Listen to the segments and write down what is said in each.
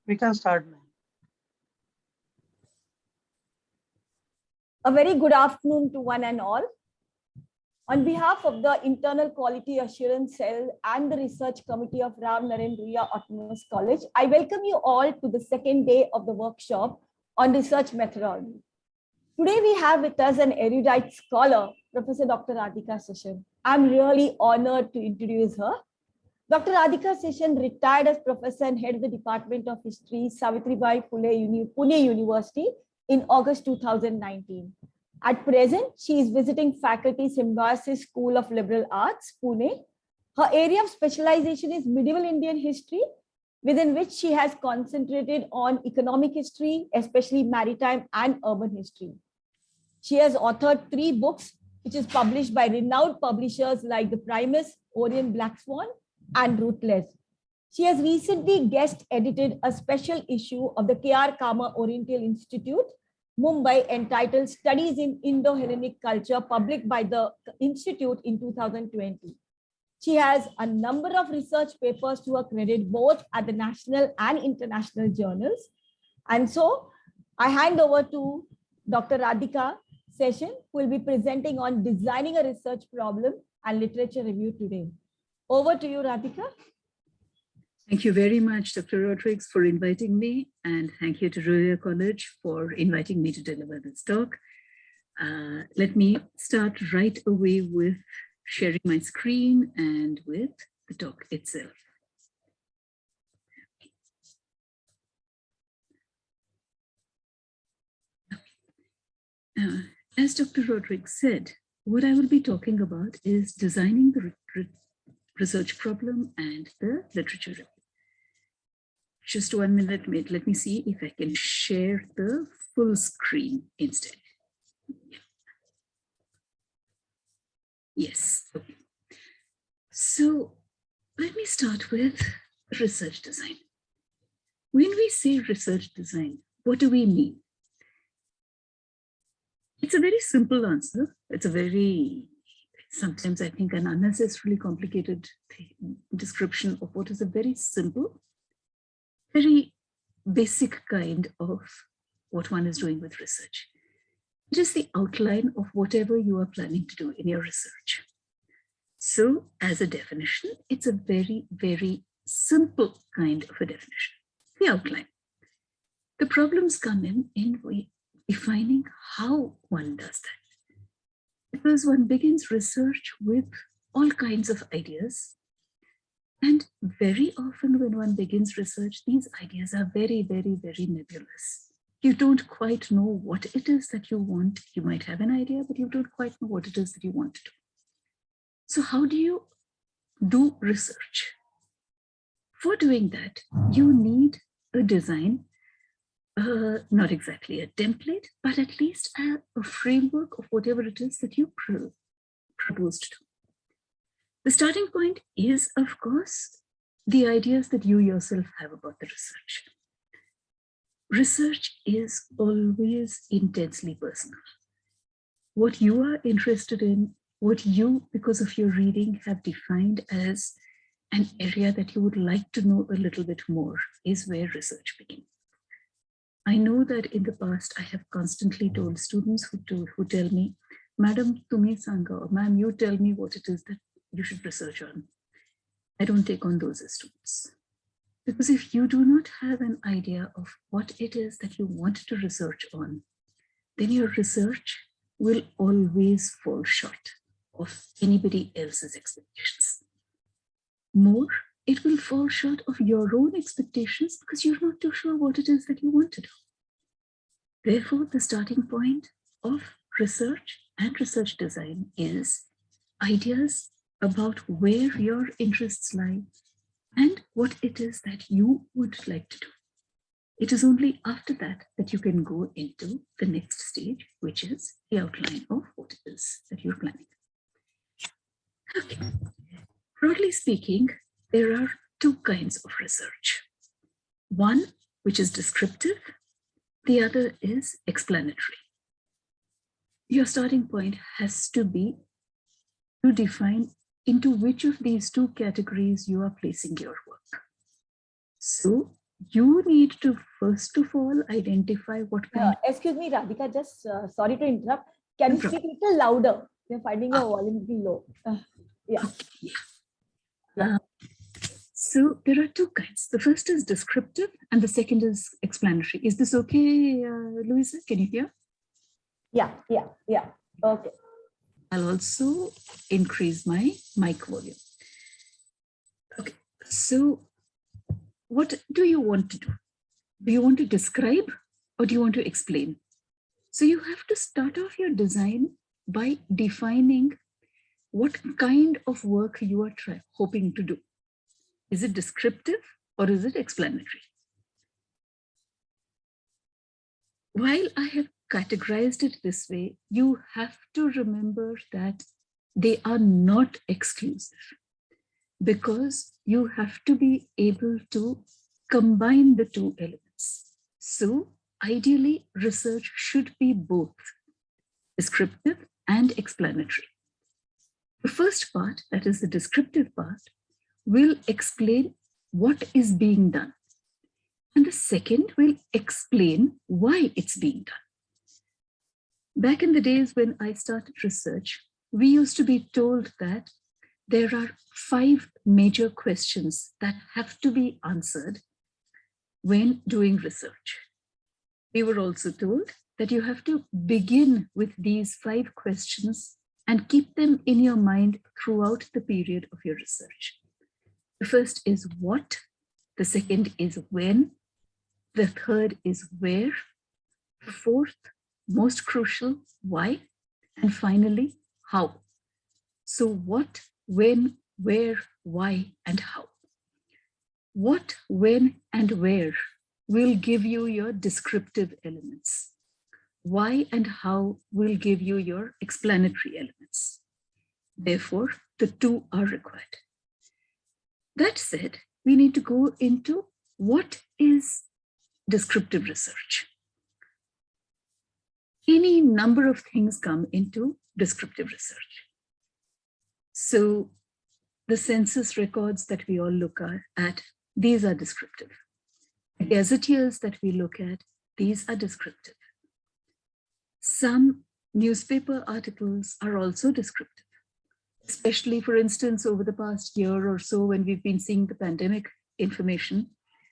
We can start now. A very good afternoon to one and all. On behalf of the Internal Quality Assurance Cell and the Research Committee of Ram Narendriya Autonomous College, I welcome you all to the second day of the workshop on research methodology. Today we have with us an erudite scholar, Professor Dr. Radhika Seshan. I'm really honored to introduce her. Dr. Radhika Seshan retired as professor and head of the Department of History, Savitribai, Pune University in August 2019. At present, she is visiting faculty Symbiosis School of Liberal Arts, Pune. Her area of specialization is medieval Indian history, within which she has concentrated on economic history, especially maritime and urban history. She has authored 3 books, which is published by renowned publishers like the Primus, Orient Black Swan, and Ruthless. She has recently guest edited a special issue of the K.R. Kama Oriental Institute, Mumbai, entitled Studies in Indo-Hellenic Culture, published by the Institute in 2020. She has a number of research papers to her credit, both at the national and international journals. And so I hand over to Dr. Radhika Seshan, who will be presenting on designing a research problem and literature review today. Over to you, Radhika. Thank you very much, Dr. Rodrigues, for inviting me, and thank you to Ruya College for inviting me to deliver this talk. Let me start right away with sharing my screen and with the talk itself. As Dr. Rodrigues said, what I will be talking about is designing the research problem and the literature review. Just 1 minute, let me see if I can share the full screen instead. Yes, okay. So let me start with research design. When we say research design, what do we mean? It's a very simple answer. It's a very, sometimes I think, an unnecessarily complicated description of what is a very simple, very basic kind of what one is doing with research. It is the outline of whatever you are planning to do in your research. So as a definition, it's a very, very simple kind of a definition, the outline. The problems come in defining how one does that. Because one begins research with all kinds of ideas. And very often when one begins research, these ideas are very, very, very nebulous. You don't quite know what it is that you want. You might have an idea, but you don't quite know what it is that you want to do. So how do you do research? For doing that, you need a design, not exactly a template, but at least a framework of whatever it is that you propose to do. The starting point is, of course, the ideas that you yourself have about the research. Research is always intensely personal. What you are interested in, what you, because of your reading, have defined as an area that you would like to know a little bit more, is where research begins. I know that in the past, I have constantly told students who tell me, Madam, tumi sanga, or ma'am, you tell me what it is that you should research on. I don't take on those as students. Because if you do not have an idea of what it is that you want to research on, then your research will always fall short of anybody else's expectations. More, it will fall short of your own expectations because you're not too sure what it is that you want to do. Therefore, the starting point of research and research design is ideas about where your interests lie and what it is that you would like to do. It is only after that that you can go into the next stage, which is the outline of what it is that you're planning. Okay. Broadly speaking, there are 2 kinds of research. One, which is descriptive. The other is explanatory. Your starting point has to be to define into which of these 2 categories you are placing your work. So you need to first of all identify what kind Excuse me, Radhika, just sorry to interrupt. Can you speak a little louder? We're finding your volume a little low. Yeah. Okay, yeah. So there are two kinds. The first is descriptive and the second is explanatory. Is this okay, Louisa? Can you hear? Yeah. Okay. I'll also increase my mic volume. Okay, so what do you want to do? Do you want to describe or do you want to explain? So you have to start off your design by defining what kind of work you are hoping to do. Is it descriptive or is it explanatory? While I have categorized it this way, you have to remember that they are not exclusive, because you have to be able to combine the two elements. So ideally, research should be both descriptive and explanatory. The first part, that is the descriptive part, will explain what is being done. And the second will explain why it's being done. Back in the days when I started research, we used to be told that there are 5 major questions that have to be answered when doing research. We were also told that you have to begin with these 5 questions and keep them in your mind throughout the period of your research. The first is what, the second is when, the third is where, the fourth, most crucial, why, and finally, how. So what, when, where, why, and how. What, when, and where will give you your descriptive elements. Why and how will give you your explanatory elements. Therefore, the two are required. That said, we need to go into what is descriptive research. Any number of things come into descriptive research. So the census records that we all look at, these are descriptive. The gazetteers that we look at, these are descriptive. Some newspaper articles are also descriptive, especially, for instance, over the past year or so when we've been seeing the pandemic information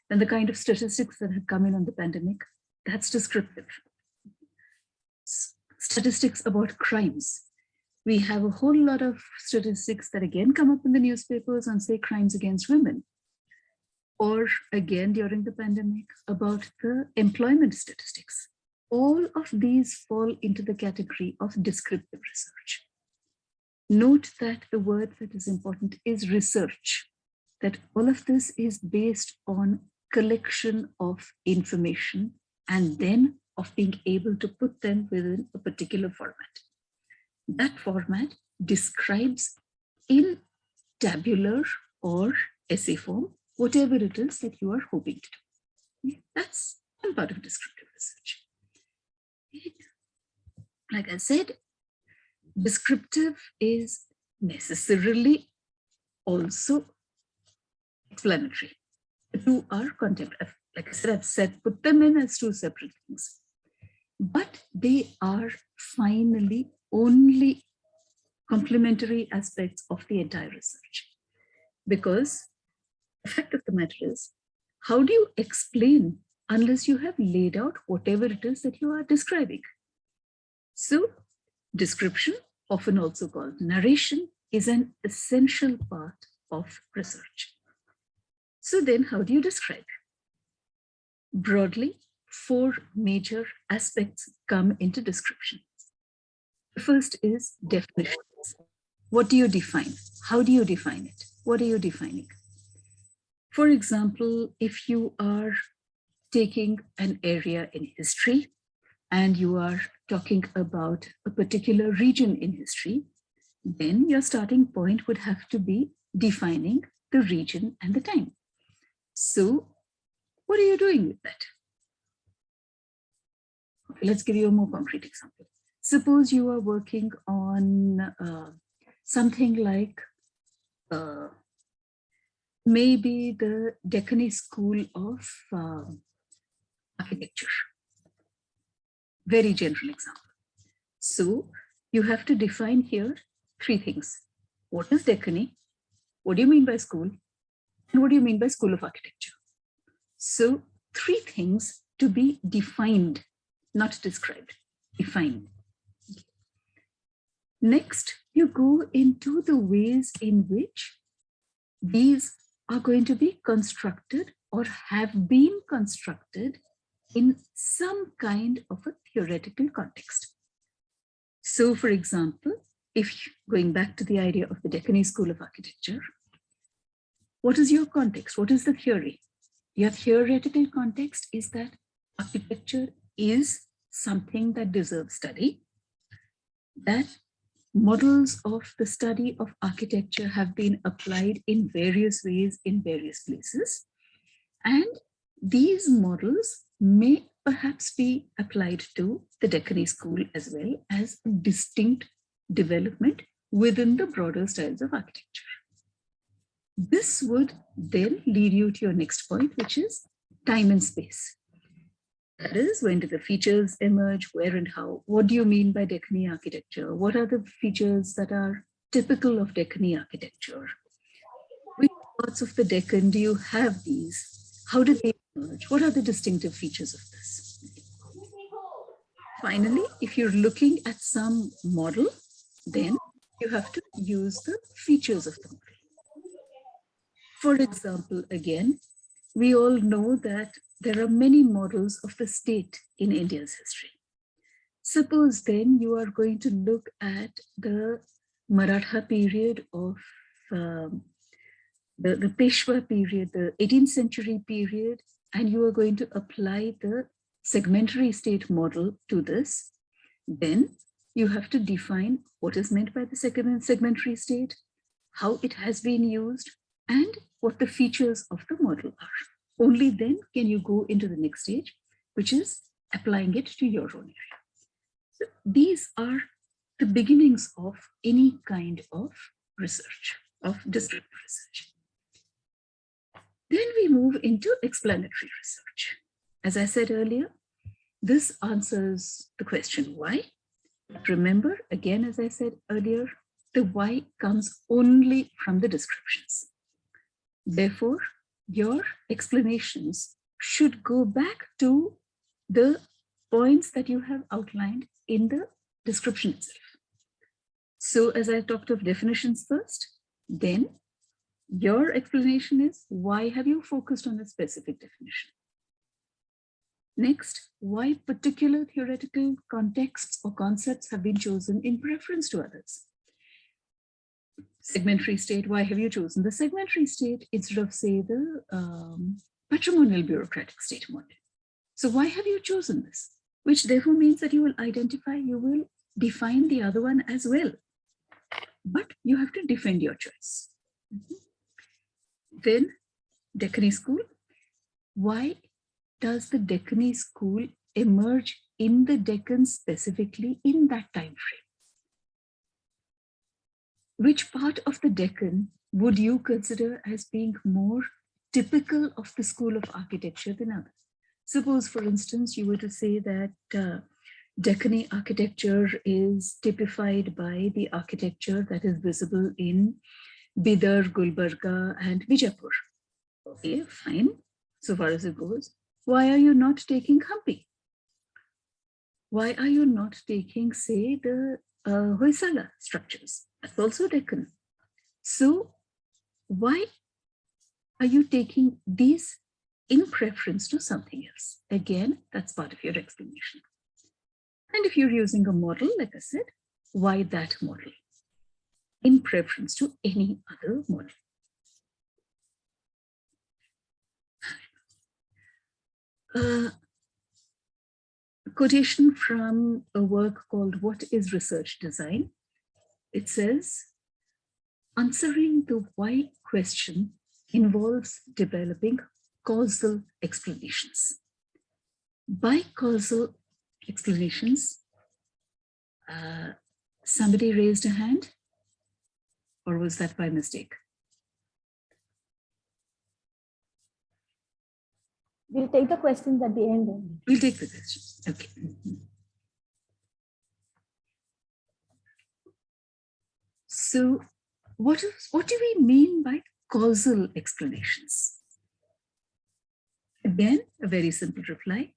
and the kind of statistics that have come in on the pandemic, that's descriptive. Statistics about crimes. We have a whole lot of statistics that again come up in the newspapers on, say, crimes against women. Or again, during the pandemic, about the employment statistics. All of these fall into the category of descriptive research. Note that the word that is important is research, that all of this is based on collection of information and then of being able to put them within a particular format. That format describes in tabular or essay form, whatever it is that you are hoping to do. That's one part of descriptive research. Like I said, descriptive is necessarily also explanatory. The two are contemporary. Like I said, I've said, put them in as two separate things. But they are finally only complementary aspects of the entire research. Because the fact of the matter is, how do you explain unless you have laid out whatever it is that you are describing? So description, often also called narration, is an essential part of research. So then how do you describe? Broadly, 4 major aspects come into description. The first is definitions. What do you define? How do you define it? What are you defining? For example, if you are taking an area in history and you are talking about a particular region in history, then your starting point would have to be defining the region and the time. So what are you doing with that? Okay, let's give you a more concrete example. Suppose you are working on something like maybe the Deccan School of Architecture. Very general example. So you have to define here 3 things. What is Deccan? What do you mean by school? And what do you mean by School of Architecture? So 3 things to be defined, not described, defined. Next, you go into the ways in which these are going to be constructed or have been constructed in some kind of a theoretical context. So, for example, if going back to the idea of the Deccan School of Architecture, what is your context? What is the theory? Your theoretical context is that architecture is something that deserves study, that models of the study of architecture have been applied in various ways in various places, and these models may perhaps be applied to the Deccan School as well as a distinct development within the broader styles of architecture. This would then lead you to your next point, which is time and space. That is, when do the features emerge, where and how? What do you mean by Deccan architecture? What are the features that are typical of Deccan architecture? Which parts of the Deccan do you have these? How do they emerge? What are the distinctive features of this? Finally, if you're looking at some model, then you have to use the features of the model. For example, again, we all know that there are many models of the state in India's history. Suppose then you are going to look at the Maratha period of the Peshwa period, the 18th century period, and you are going to apply the segmentary state model to this, then you have to define what is meant by the segmentary state, how it has been used, and what the features of the model are. Only then can you go into the next stage, which is applying it to your own area. So these are the beginnings of any kind of research, of descriptive research. Then we move into explanatory research. As I said earlier, this answers the question why. But remember, again, as I said earlier, the why comes only from the descriptions. Therefore, your explanations should go back to the points that you have outlined in the description itself. So as I talked of definitions first, then your explanation is why have you focused on a specific definition? Next, why particular theoretical contexts or concepts have been chosen in preference to others? Segmentary state, why have you chosen the segmentary state instead of, say, the patrimonial bureaucratic state model? So why have you chosen this? Which therefore means that you will identify, you will define the other one as well. But you have to defend your choice. Then, Deccan School. Why does the Deccan School emerge in the Deccan specifically in that time frame? Which part of the Deccan would you consider as being more typical of the School of Architecture than others? Suppose, for instance, you were to say that Deccan architecture is typified by the architecture that is visible in Bidar, Gulbarga, and Bijapur. Okay, fine, so far as it goes. Why are you not taking Hampi? Why are you not taking, say, the Hoysala structures? That's also Deccan. So why are you taking these in preference to something else? Again, that's part of your explanation. And if you're using a model, like I said, why that model in preference to any other model? Quotation from a work called What is Research Design? It says, answering the why question involves developing causal explanations. By causal explanations, somebody raised a hand, or was that by mistake? We'll take the questions at the end only. We'll take the questions. Okay. So what do we mean by causal explanations? Again, a very simple reply.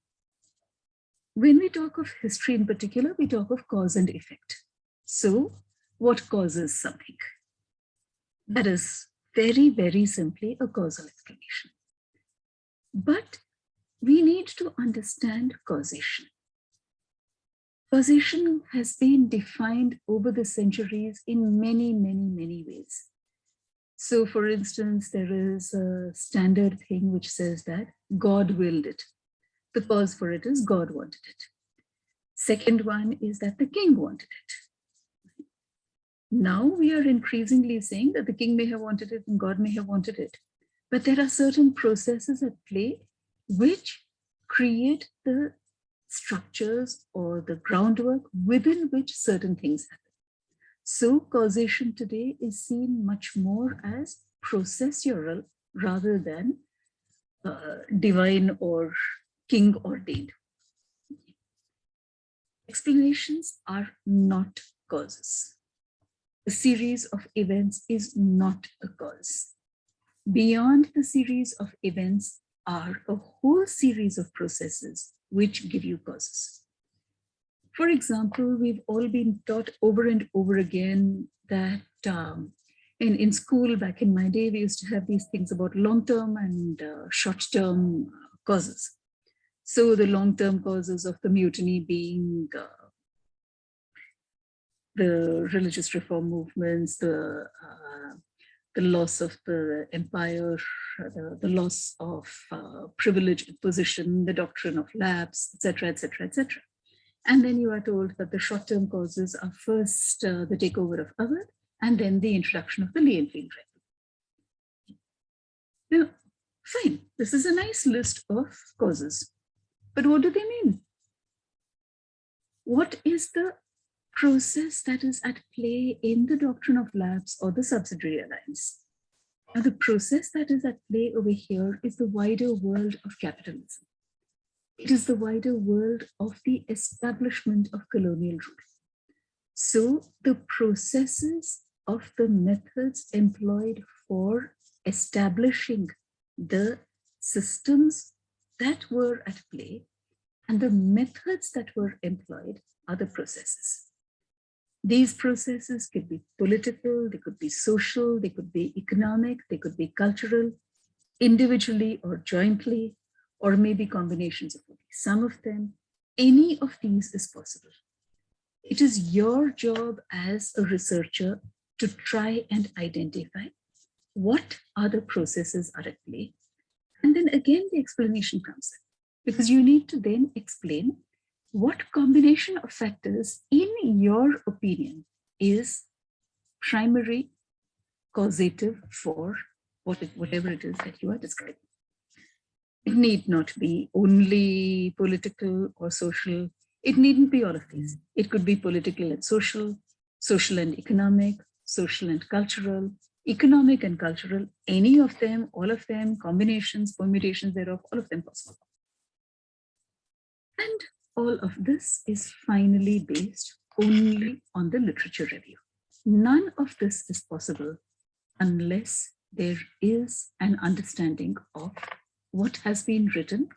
When we talk of history in particular, we talk of cause and effect. So what causes something? That is very, very simply a causal explanation. But we need to understand causation. Causation has been defined over the centuries in many, many, many ways. So for instance, there is a standard thing which says that God willed it. The cause for it is God wanted it. Second one is that the king wanted it. Now we are increasingly saying that the king may have wanted it and God may have wanted it. But there are certain processes at play which create the structures or the groundwork within which certain things happen. So causation today is seen much more as processual rather than divine or king ordained. Explanations are not causes. A series of events is not a cause. Beyond the series of events are a whole series of processes which give you causes. For example, we've all been taught over and over again that in school back in my day, we used to have these things about long-term and short-term causes. So the long-term causes of the mutiny being the religious reform movements, the loss of the empire, the loss of privilege position, the doctrine of lapse, etc., etc., etc. And then you are told that the short-term causes are first the takeover of Awadh, and then the introduction of the Leonfield Rifle. Now, fine, this is a nice list of causes. But what do they mean? What is the process that is at play in the doctrine of lapse or the subsidiary alliance? Now, the process that is at play over here is the wider world of capitalism. It is the wider world of the establishment of colonial rule. So the processes of the methods employed for establishing the systems that were at play and the methods that were employed are the processes. These processes could be political, they could be social, they could be economic, they could be cultural, individually or jointly, or maybe combinations of some of them. Any of these is possible. It is your job as a researcher to try and identify what other processes are at play. And then again, the explanation comes in, because you need to then explain what combination of factors, in your opinion, is primary causative for whatever it is that you are describing. It need not be only political or social. It needn't be all of these. It could be political and social, social and economic, social and cultural, economic and cultural, any of them, all of them, combinations, permutations thereof, all of them possible. And all of this is finally based only on the literature review. None of this is possible unless there is an understanding of what has been written,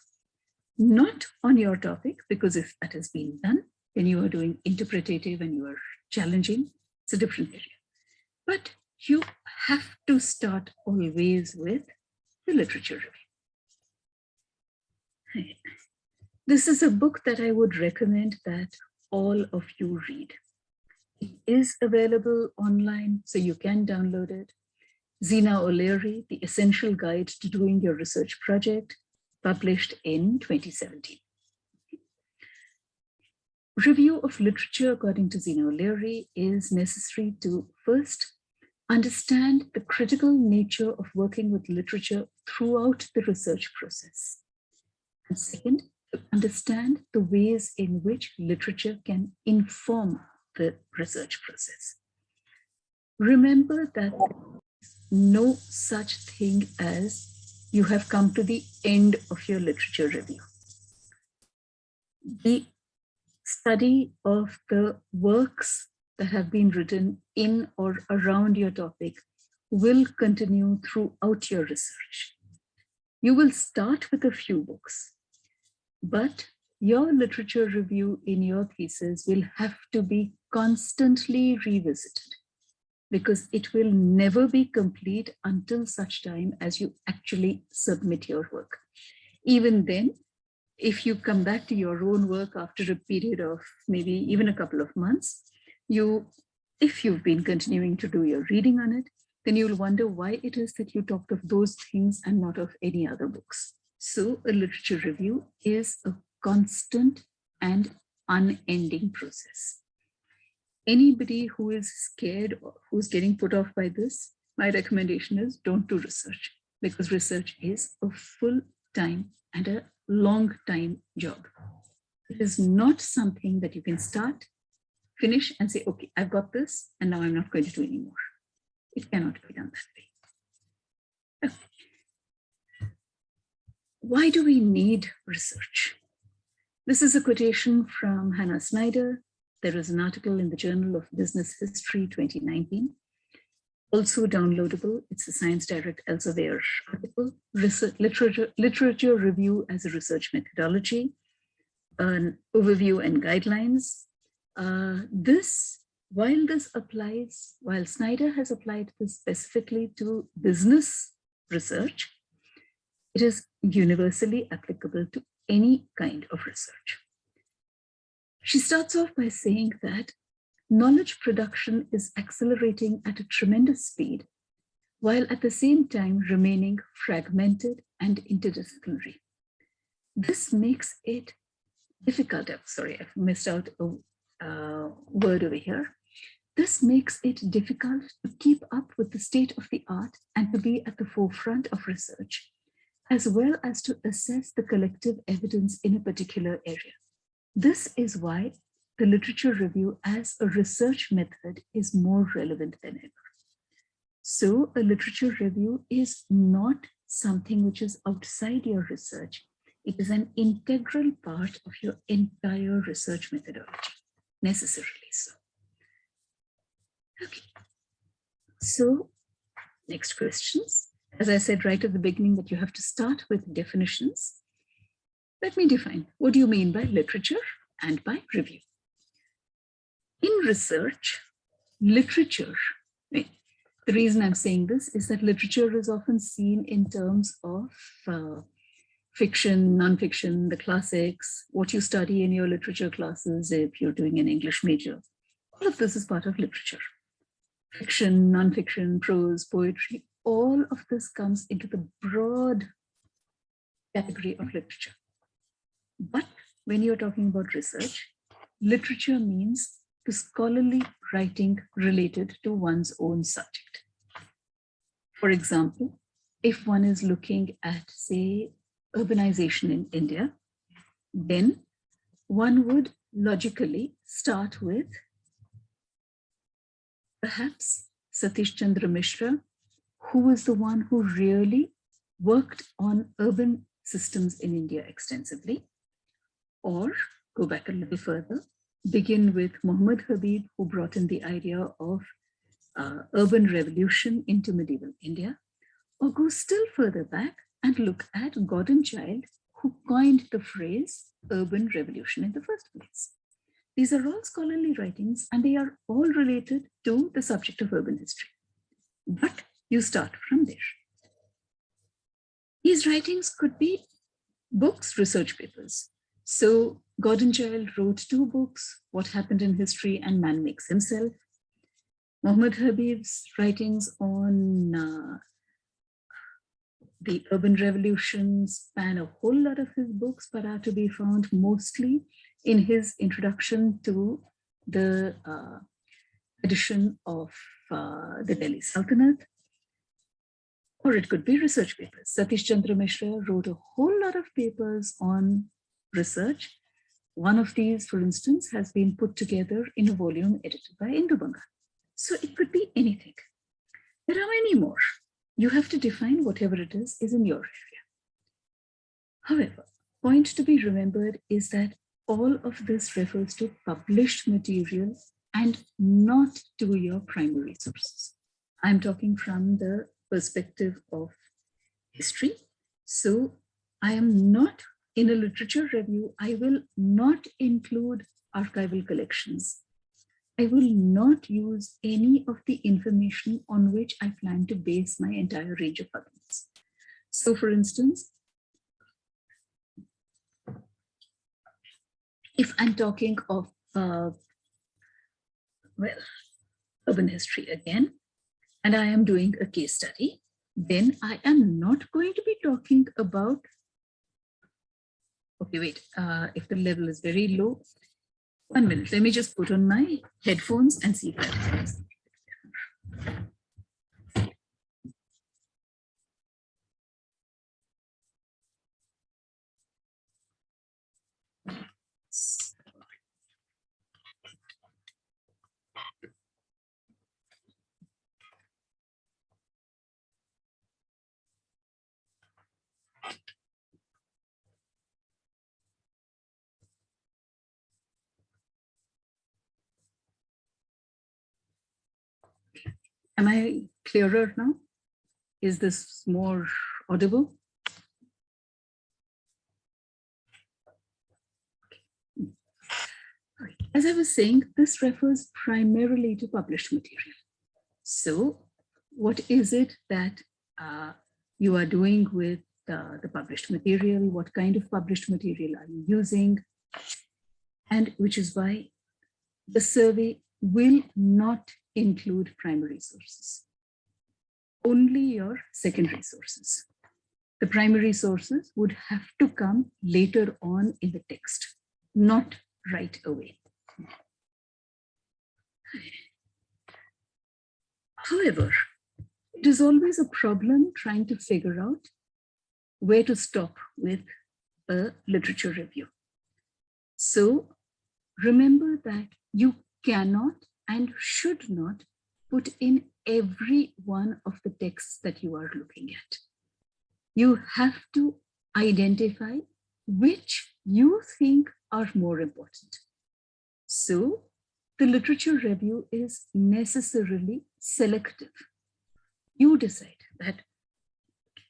not on your topic, because if that has been done, then you are doing interpretative and you are challenging, it's a different area. But you have to start always with the literature review. This is a book that I would recommend that all of you read. It is available online, so you can download it. Zina O'Leary, The Essential Guide to Doing Your Research Project, published in 2017. Review of literature, according to Zina O'Leary, is necessary to first understand the critical nature of working with literature throughout the research process. And second, to understand the ways in which literature can inform the research process. Remember that no such thing as you have come to the end of your literature review. The study of the works that have been written in or around your topic will continue throughout your research. You will start with a few books, but your literature review in your thesis will have to be constantly revisited, because it will never be complete until such time as you actually submit your work. Even then, if you come back to your own work after a period of maybe even a couple of months, if you've been continuing to do your reading on it, then you'll wonder why it is that you talked of those things and not of any other books. So a literature review is a constant and unending process. Anybody who is scared or who's getting put off by this, my recommendation is don't do research, because research is a full-time and a long-time job. It is not something that you can start, finish, and say, okay, I've got this, and now I'm not going to do any more. It cannot be done that way. Okay. Why do we need research? This is a quotation from Hannah Snyder. There is an article in the Journal of Business History 2019. Also downloadable, it's a Science Direct Elsevier article, literature review as a research methodology, an overview and guidelines. While Snyder has applied this specifically to business research, it is universally applicable to any kind of research. She starts off by saying that knowledge production is accelerating at a tremendous speed, while at the same time remaining fragmented and interdisciplinary. This makes it difficult. Sorry, I've missed out a word over here. This makes it difficult to keep up with the state of the art and to be at the forefront of research, as well as to assess the collective evidence in a particular area. This is why the literature review as a research method is more relevant than ever. So a literature review is not something which is outside your research. It is an integral part of your entire research methodology, necessarily so. Okay, so next questions. As I said right at the beginning that you have to start with definitions. Let me define, what do you mean by literature and by review? In research, literature, the reason I'm saying this is that literature is often seen in terms of fiction, nonfiction, the classics, what you study in your literature classes if you're doing an English major. All of this is part of literature. Fiction, nonfiction, prose, poetry, all of this comes into the broad category of literature. But when you're talking about research, literature means the scholarly writing related to one's own subject. For example, if one is looking at, say, urbanization in India, then one would logically start with perhaps Satish Chandra Mishra, who was the one who really worked on urban systems in India extensively. Or go back a little further, begin with Muhammad Habib, who brought in the idea of urban revolution into medieval India. Or go still further back and look at Gordon Childe, who coined the phrase urban revolution in the first place. These are all scholarly writings and they are all related to the subject of urban history. But you start from there. These writings could be books, research papers. So Gordon Childe wrote 2 books, What Happened in History and Man Makes Himself. Muhammad Habib's writings on the urban revolution span a whole lot of his books, but are to be found mostly in his introduction to the edition of the Delhi Sultanate. Or it could be research papers. Satish Chandra Mishra wrote a whole lot of papers on research. One of these, for instance, has been put together in a volume edited by Indu Bangal. So it could be anything. There are many more. you have to define whatever it is in your area. However, point to be remembered is that all of this refers to published material and not to your primary sources. I'm talking from the perspective of history. So I am not in a literature review. I will not include archival collections. I will not use any of the information on which I plan to base my entire range of arguments. So for instance, if I'm talking of, urban history again, and I am doing a case study, then I am not going to be talking about, okay, wait, if the level is very low, 1 minute, let me just put on my headphones and see if that works. Am I clearer now? Is this more audible? As I was saying, this refers primarily to published material. So what is it that you are doing with the published material? What kind of published material are you using? And which is why the survey will not include primary sources, only your secondary sources. The primary sources would have to come later on in the text, not right away. However, it is always a problem trying to figure out where to stop with a literature review. So remember that you cannot and should not put in every one of the texts that you are looking at. You have to identify which you think are more important. So the literature review is necessarily selective. You decide that,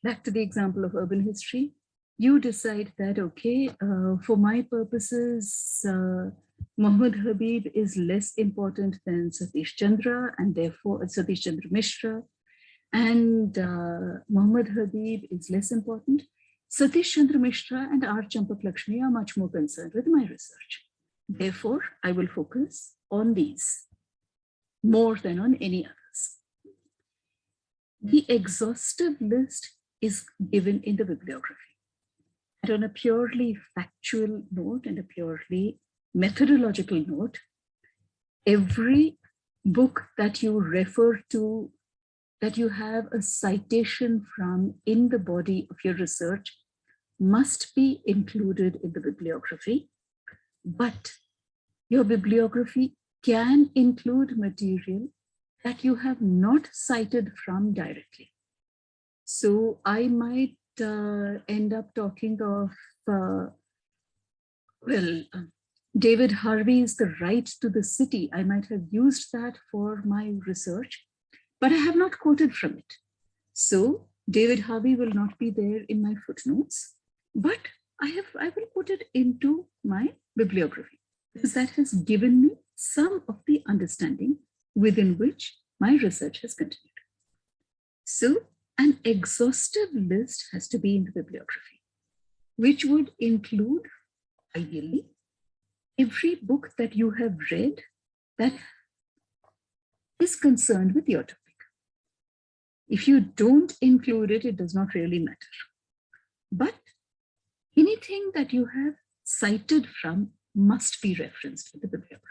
back to the example of urban history, you decide that, okay, for my purposes, Muhammad Habib is less important than Satish Chandra, and therefore Satish Chandra Mishra, and Muhammad Habib is less important. Satish Chandra Mishra and R. Champak Lakshmi are much more concerned with my research. Therefore, I will focus on these more than on any others. The exhaustive list is given in the bibliography. And on a purely factual note and a purely methodological note, every book that you refer to, that you have a citation from in the body of your research, must be included in the bibliography. But your bibliography can include material that you have not cited from directly. So I might end up talking of, David Harvey's The Right to the City. I might have used that for my research, but I have not quoted from it. So David Harvey will not be there in my footnotes, but I will put it into my bibliography, because that has given me some of the understanding within which my research has continued. So an exhaustive list has to be in the bibliography, which would include, ideally, every book that you have read that is concerned with your topic. If you don't include it, it does not really matter. But anything that you have cited from must be referenced in the bibliography.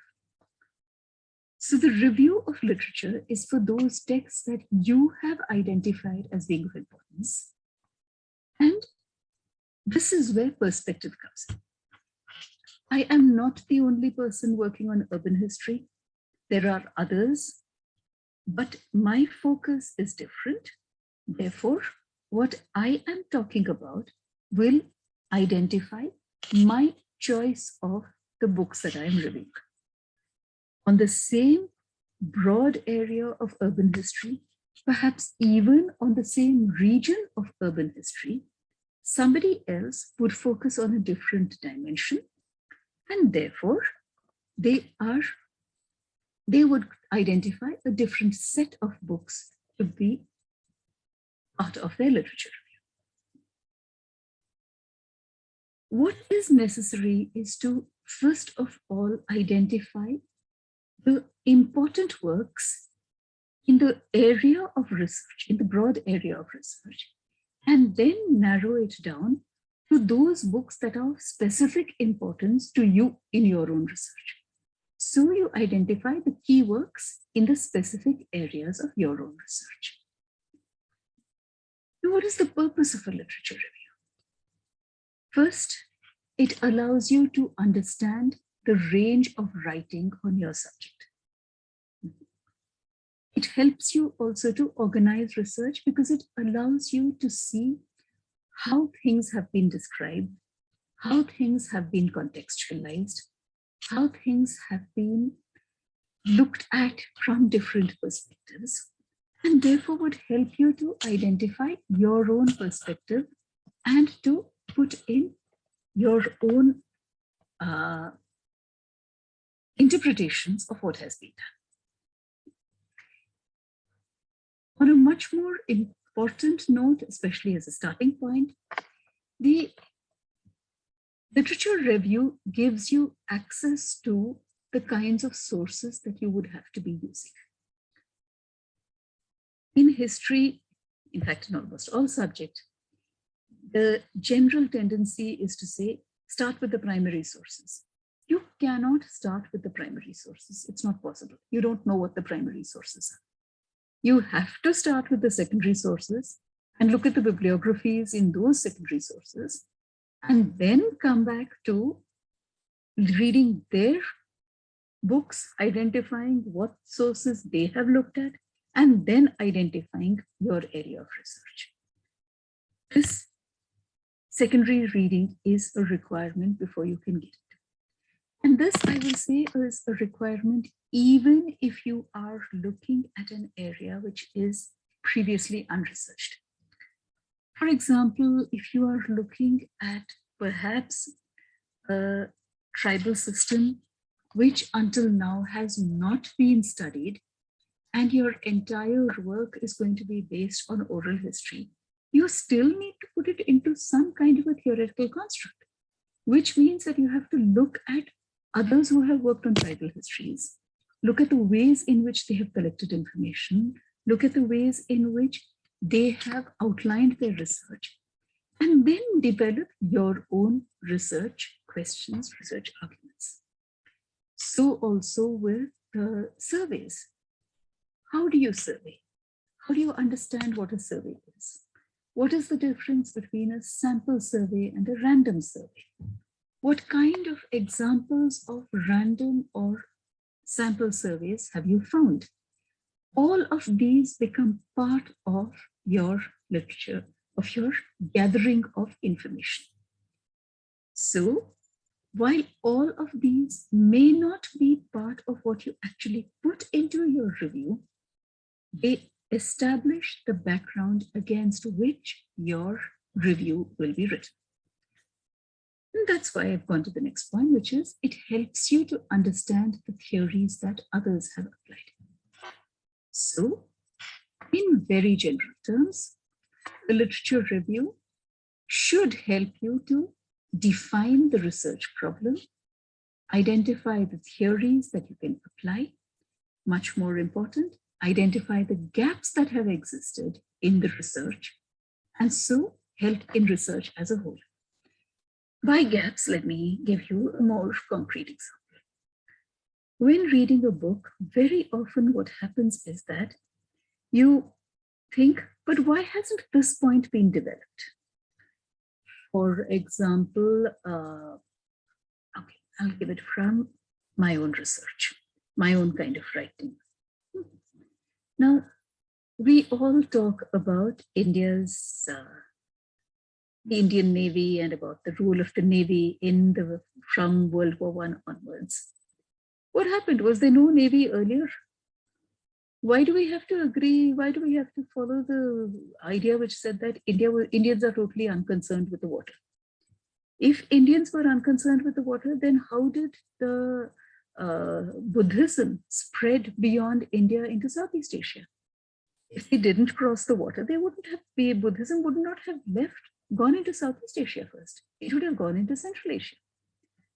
So the review of literature is for those texts that you have identified as being of importance. And this is where perspective comes in. I am not the only person working on urban history. There are others, but my focus is different. Therefore, what I am talking about will identify my choice of the books that I am reviewing. On the same broad area of urban history, perhaps even on the same region of urban history, somebody else would focus on a different dimension, and therefore they would identify a different set of books to be part of their literature review. What is necessary is to first of all identify the important works in the area of research, in the broad area of research, and then narrow it down to those books that are of specific importance to you in your own research. So you identify the key works in the specific areas of your own research. So what is the purpose of a literature review? First, it allows you to understand the range of writing on your subject. It helps you also to organize research because it allows you to see how things have been described, how things have been contextualized, how things have been looked at from different perspectives, and therefore would help you to identify your own perspective and to put in your own interpretations of what has been done. On a much more important note, especially as a starting point, the literature review gives you access to the kinds of sources that you would have to be using. In history, in fact, in almost all subjects, the general tendency is to say, start with the primary sources. You cannot start with the primary sources. It's not possible. You don't know what the primary sources are. You have to start with the secondary sources and look at the bibliographies in those secondary sources, and then come back to reading their books, identifying what sources they have looked at, and then identifying your area of research. This secondary reading is a requirement before you can get it. And this, I will say, is a requirement even if you are looking at an area which is previously unresearched. For example, if you are looking at perhaps a tribal system which until now has not been studied, and your entire work is going to be based on oral history, you still need to put it into some kind of a theoretical construct, which means that you have to look at others who have worked on tribal histories, look at the ways in which they have collected information, look at the ways in which they have outlined their research, and then develop your own research questions, research arguments. So also with surveys. How do you survey? How do you understand what a survey is? What is the difference between a sample survey and a random survey? What kind of examples of random or sample surveys have you found? All of these become part of your literature, of your gathering of information. So, while all of these may not be part of what you actually put into your review, they establish the background against which your review will be written. And that's why I've gone to the next point, which is it helps you to understand the theories that others have applied. So, in very general terms, the literature review should help you to define the research problem, identify the theories that you can apply, much more important, identify the gaps that have existed in the research, and so help in research as a whole. By gaps, let me give you a more concrete example. When reading a book, very often what happens is that you think, but why hasn't this point been developed? For example, okay, I'll give it from my own research, my own kind of writing. Now, we all talk about India's the Indian Navy and about the role of the Navy from World War I onwards. What happened? Was there no Navy earlier? Why do we have to agree? Why do we have to follow the idea which said that Indians are totally unconcerned with the water? If Indians were unconcerned with the water, then how did the Buddhism spread beyond India into Southeast Asia? If they didn't cross the water, Buddhism would not have gone into Southeast Asia first. It would have gone into Central Asia,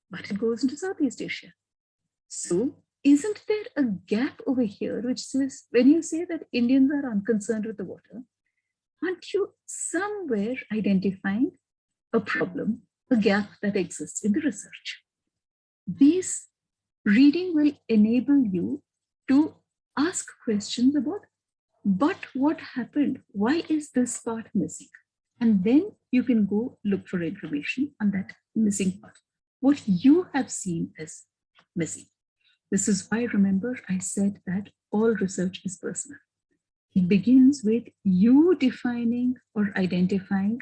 but it goes into Southeast Asia. So isn't there a gap over here which says, when you say that Indians are unconcerned with the water, aren't you somewhere identifying a problem, a gap that exists in the research? This reading will enable you to ask questions about, but what happened? Why is this part missing? And then you can go look for information on that missing part, what you have seen as missing. This is why, remember, I said that all research is personal. It begins with you defining or identifying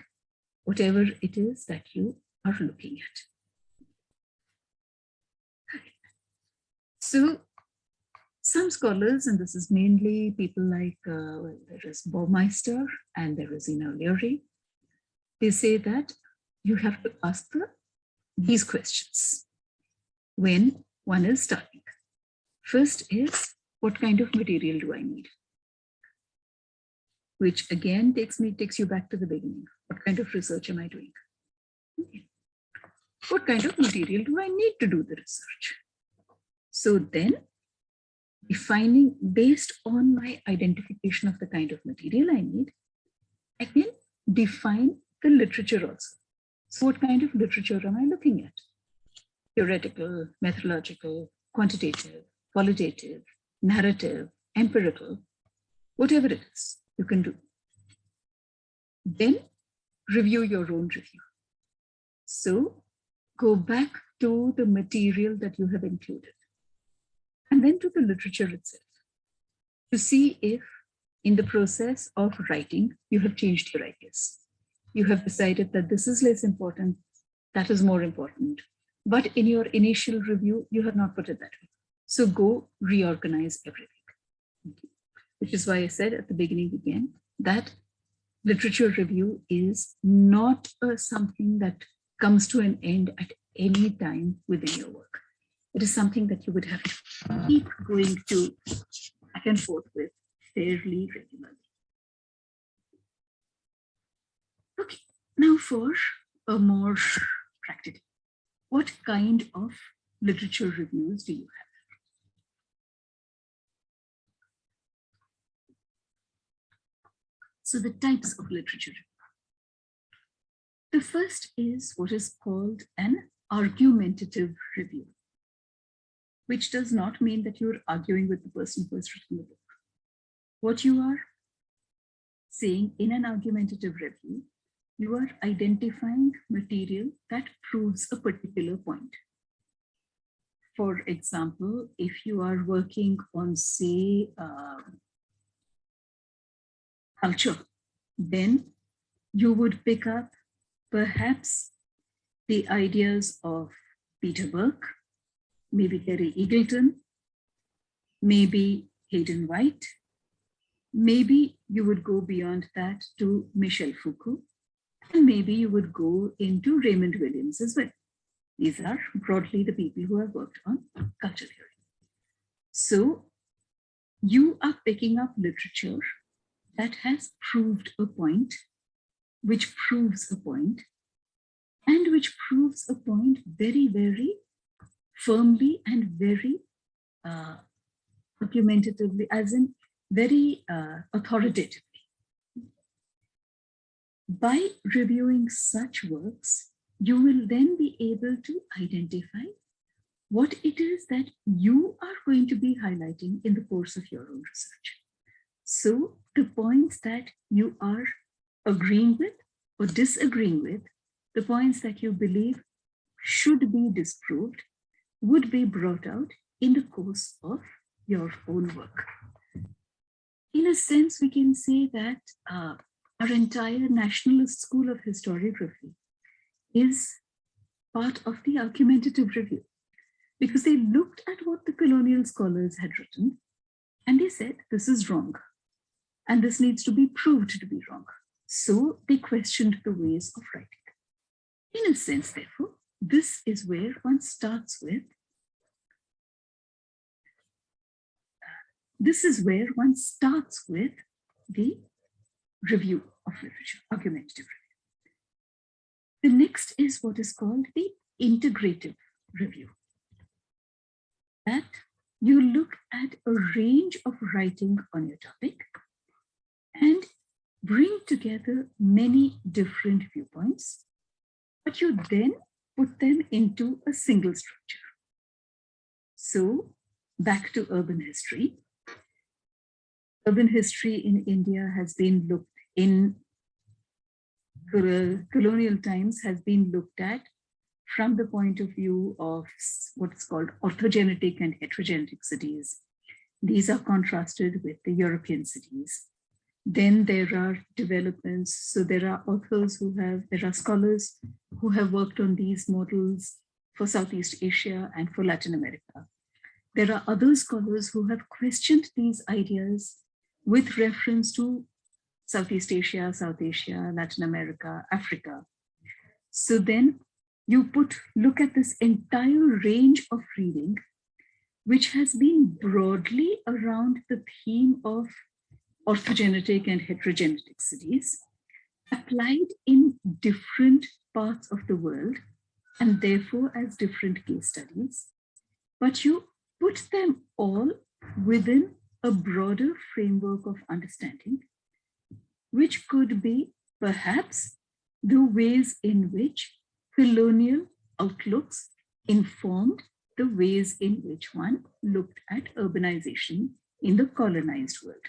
whatever it is that you are looking at. So some scholars, and this is mainly people like, there is Baumeister and there is Ina Leary, they say that you have to ask these questions when one is starting. First is, what kind of material do I need? Which again takes you back to the beginning. What kind of research am I doing? Okay. What kind of material do I need to do the research? So then, defining based on my identification of the kind of material I need, I can define the literature also. So what kind of literature am I looking at? Theoretical, methodological, quantitative, qualitative, narrative, empirical, whatever it is, you can do. Then review your own review. So go back to the material that you have included, and then to the literature itself, to see if in the process of writing, you have changed your ideas. You have decided that this is less important, that is more important. But in your initial review, you have not put it that way. So go reorganize everything. Okay. Which is why I said at the beginning again, that literature review is not something that comes to an end at any time within your work. It is something that you would have to keep going to back and forth with fairly regularly. Okay, now for a more practical, what kind of literature reviews do you have? So the types of literature review. The first is what is called an argumentative review, which does not mean that you're arguing with the person who has written the book. What you are saying in an argumentative review, you are identifying material that proves a particular point. For example, if you are working on, say, culture, then you would pick up perhaps the ideas of Peter Burke, maybe Terry Eagleton, maybe Hayden White, maybe you would go beyond that to Michel Foucault, and maybe you would go into Raymond Williams as well. These are broadly the people who have worked on culture theory. So you are picking up literature that has proved a point, which proves a point, and which proves a point very, very firmly and very argumentatively, as in very authoritatively. By reviewing such works, you will then be able to identify what it is that you are going to be highlighting in the course of your own research. So the points that you are agreeing with or disagreeing with, the points that you believe should be disproved, would be brought out in the course of your own work. in a sense, we can say that our entire Nationalist School of Historiography is part of the Argumentative review, because they looked at what the colonial scholars had written and they said, this is wrong, and this needs to be proved to be wrong. So they questioned the ways of writing. In a sense, therefore, this is where one starts with, the review of literature, argumentative review. The next is what is called the integrative review. That you look at a range of writing on your topic and bring together many different viewpoints, but you then put them into a single structure. So back to urban history. Urban history in India has been looked in colonial times, has been looked at from the point of view of what's called orthogenetic and heterogenetic cities. These are contrasted with the European cities. Then there are developments. So there are scholars who have worked on these models for Southeast Asia and for Latin America. There are other scholars who have questioned these ideas with reference to Southeast Asia, South Asia, Latin America, Africa. So then you look at this entire range of reading, which has been broadly around the theme of orthogenetic and heterogenetic cities, applied in different parts of the world, and therefore as different case studies. But you put them all within a broader framework of understanding, which could be perhaps the ways in which colonial outlooks informed the ways in which one looked at urbanization in the colonized world.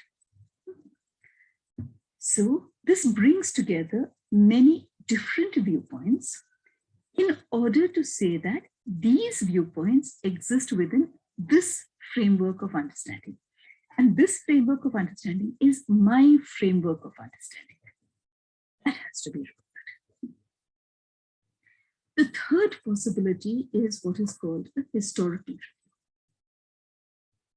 So this brings together many different viewpoints in order to say that these viewpoints exist within this framework of understanding. And this framework of understanding is my framework of understanding. That has to be remembered. The third possibility is what is called a historical review.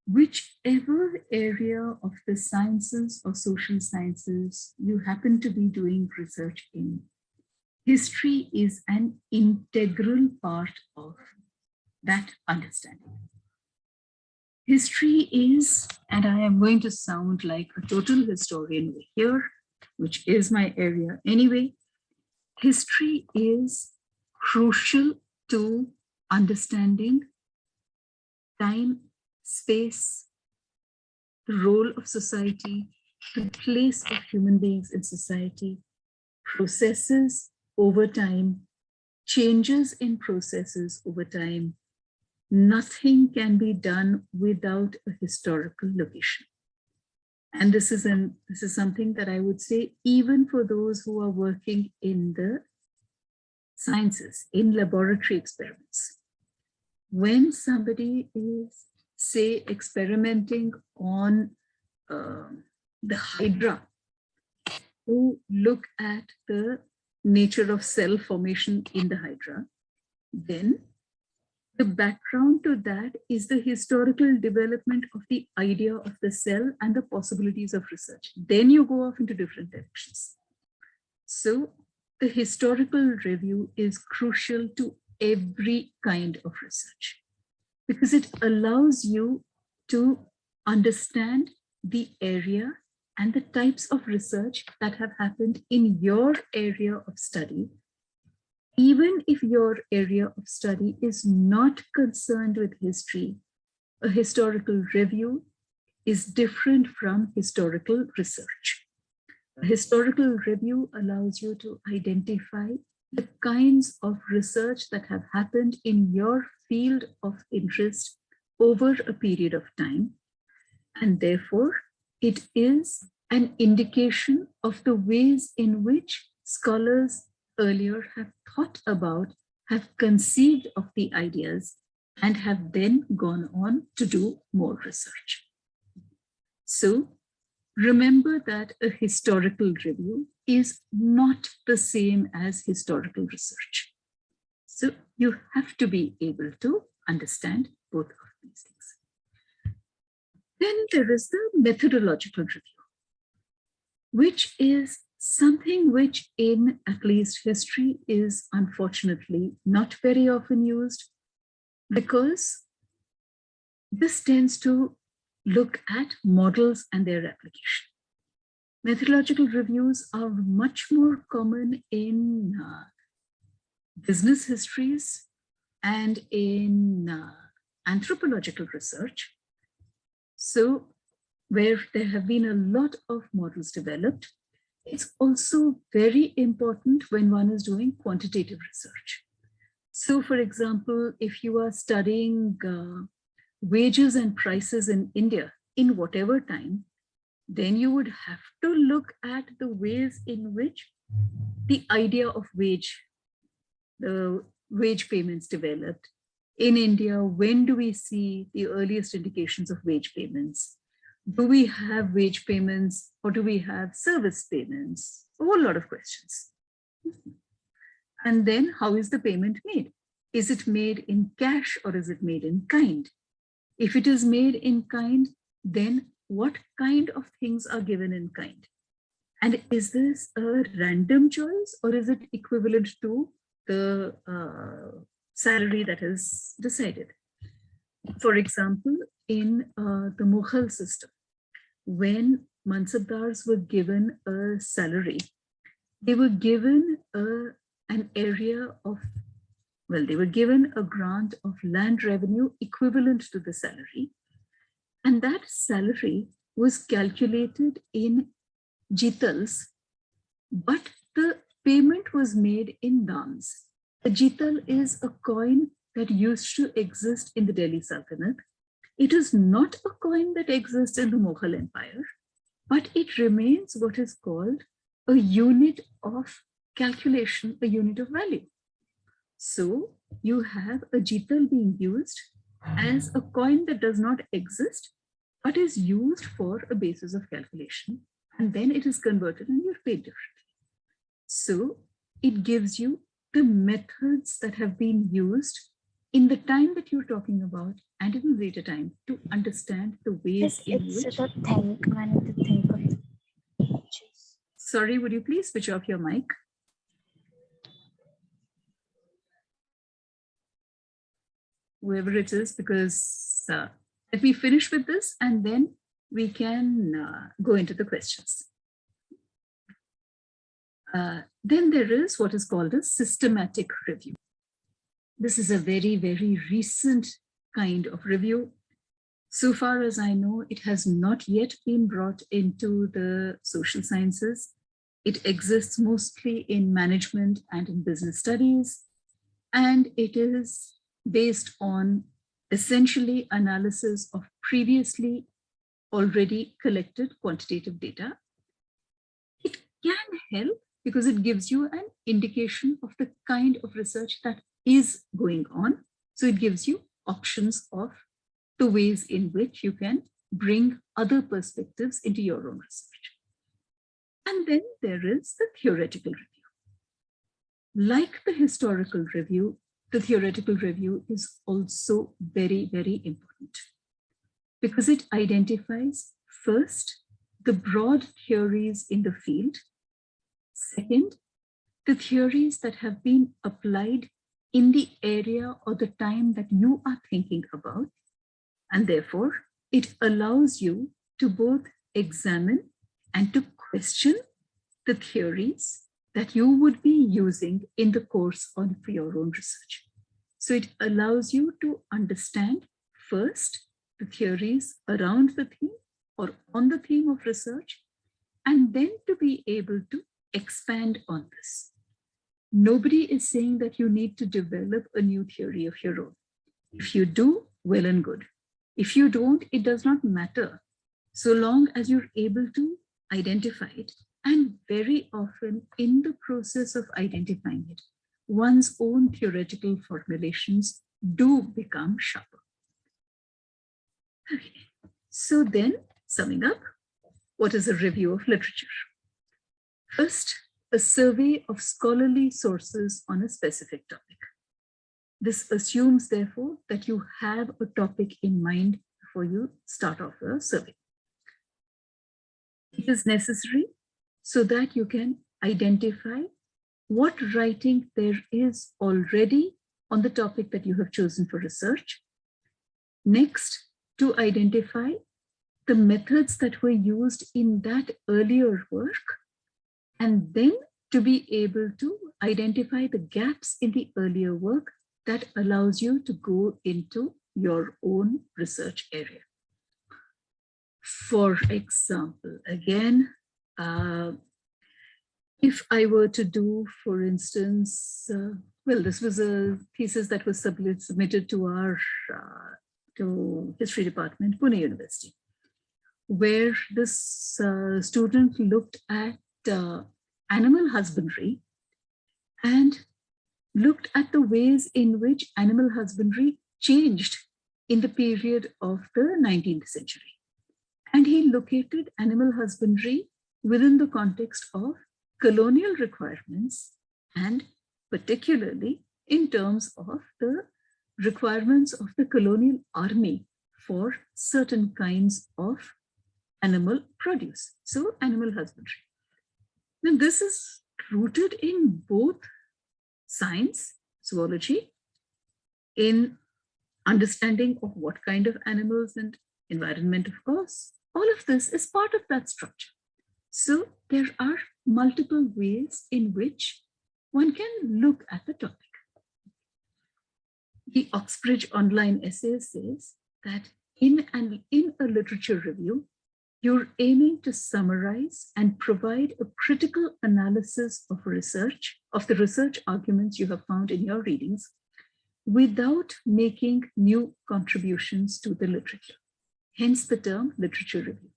Whichever area of the sciences or social sciences you happen to be doing research in, history is an integral part of that understanding. History is, and I am going to sound like a total historian here, which is my area anyway, history is crucial to understanding time, space, the role of society, the place of human beings in society, processes over time, changes in processes over time. Nothing can be done without a historical location. And this is something that I would say, even for those who are working in the sciences, in laboratory experiments. When somebody is, say, experimenting on the Hydra, to look at the nature of cell formation in the Hydra, then the background to that is the historical development of the idea of the cell and the possibilities of research. Then you go off into different directions. So the historical review is crucial to every kind of research because it allows you to understand the area and the types of research that have happened in your area of study, even if your area of study is not concerned with history. A historical review is different from historical research. A historical review allows you to identify the kinds of research that have happened in your field of interest over a period of time. And therefore, it is an indication of the ways in which scholars earlier have thought about, have conceived of the ideas, and have then gone on to do more research. So remember that a historical review is not the same as historical research. So you have to be able to understand both of these things. Then there is the methodological review, which is something which in at least history is unfortunately not very often used, because this tends to look at models and their application. Methodological reviews are much more common in business histories and in anthropological research. So where there have been a lot of models developed, it's also very important when one is doing quantitative research. So for example, if you are studying wages and prices in India in whatever time, then you would have to look at the ways in which the idea of the wage payments developed. In India, when do we see the earliest indications of wage payments? Do we have wage payments or do we have service payments? A whole lot of questions. And then how is the payment made? Is it made in cash or is it made in kind? If it is made in kind, then what kind of things are given in kind? And is this a random choice or is it equivalent to the salary that is decided? For example, in the Mughal system, when Mansabdars were given a salary, they were given an area of, well, they were given a grant of land revenue equivalent to the salary. And that salary was calculated in jitals, but the payment was made in dams. A jital is a coin that used to exist in the Delhi Sultanate. It is not a coin that exists in the Mughal Empire, but it remains what is called a unit of calculation, a unit of value. So you have a jital being used as a coin that does not exist, but is used for a basis of calculation. And then it is converted and you're paid differently. So it gives you the methods that have been used in the time that you're talking about and in the later time to understand the ways in which... Sorry, would you please switch off your mic? Whoever it is, because let me finish with this and then we can go into the questions. Then there is what is called a systematic review. This is a very, very recent kind of review. So far as I know, it has not yet been brought into the social sciences. It exists mostly in management and in business studies, and it is based on essentially analysis of previously already collected quantitative data. It can help because it gives you an indication of the kind of research that is going on. So it gives you options of the ways in which you can bring other perspectives into your own research. And then there is the theoretical review. Like the historical review, the theoretical review is also very, very important because it identifies first the broad theories in the field, second, the theories that have been applied in the area or the time that you are thinking about, and therefore it allows you to both examine and to question the theories that you would be using in the course of your own research. So it allows you to understand first the theories around the theme or on the theme of research, and then to be able to expand on this. Nobody is saying that you need to develop a new theory of your own. If you do, well and good. If you don't, it does not matter, so long as you're able to identify it. And very often in the process of identifying it, one's own theoretical formulations do become sharper. Okay. So then, summing up, what is a review of literature? First, a survey of scholarly sources on a specific topic. This assumes, therefore, that you have a topic in mind before you start off a survey. It is necessary so that you can identify what writing there is already on the topic that you have chosen for research. Next, to identify the methods that were used in that earlier work, and then to be able to identify the gaps in the earlier work that allows you to go into your own research area. For example, again, if I were to do, for instance, well, this was a thesis that was submitted to our to history department, Pune University, where this student looked at animal husbandry and looked at the ways in which animal husbandry changed in the period of the 19th century. And he located animal husbandry within the context of colonial requirements, and particularly in terms of the requirements of the colonial army for certain kinds of animal produce, so animal husbandry. Now, this is rooted in both science, zoology, in understanding of what kind of animals and environment, of course. All of this is part of that structure. So there are multiple ways in which one can look at the topic. The Oxbridge online essay says that in a literature review, you're aiming to summarize and provide a critical analysis of research, of the research arguments you have found in your readings, without making new contributions to the literature. Hence the term literature review.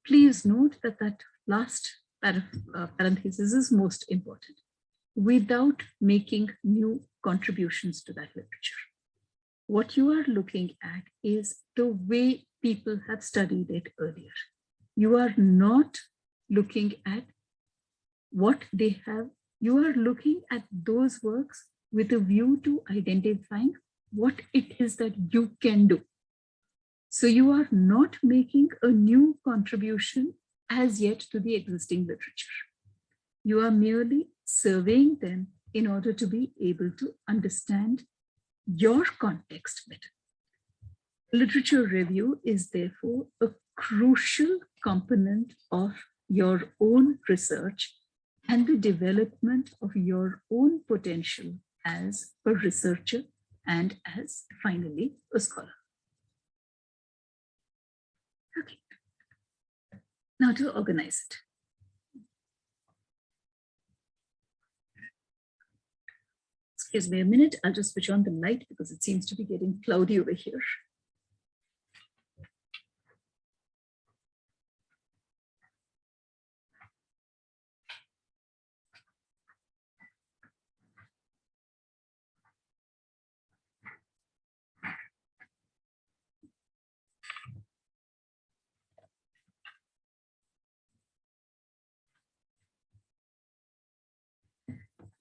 Please note that that last parenthesis is most important. Without making new contributions to that literature. What you are looking at is the way people have studied it earlier. You are not looking at what they have. You are looking at those works with a view to identifying what it is that you can do. So you are not making a new contribution as yet to the existing literature. You are merely surveying them in order to be able to understand your context better. Literature review is therefore a crucial component of your own research and the development of your own potential as a researcher and as finally a scholar. Okay. Now to organize it. Excuse me a minute, I'll just switch on the light because it seems to be getting cloudy over here.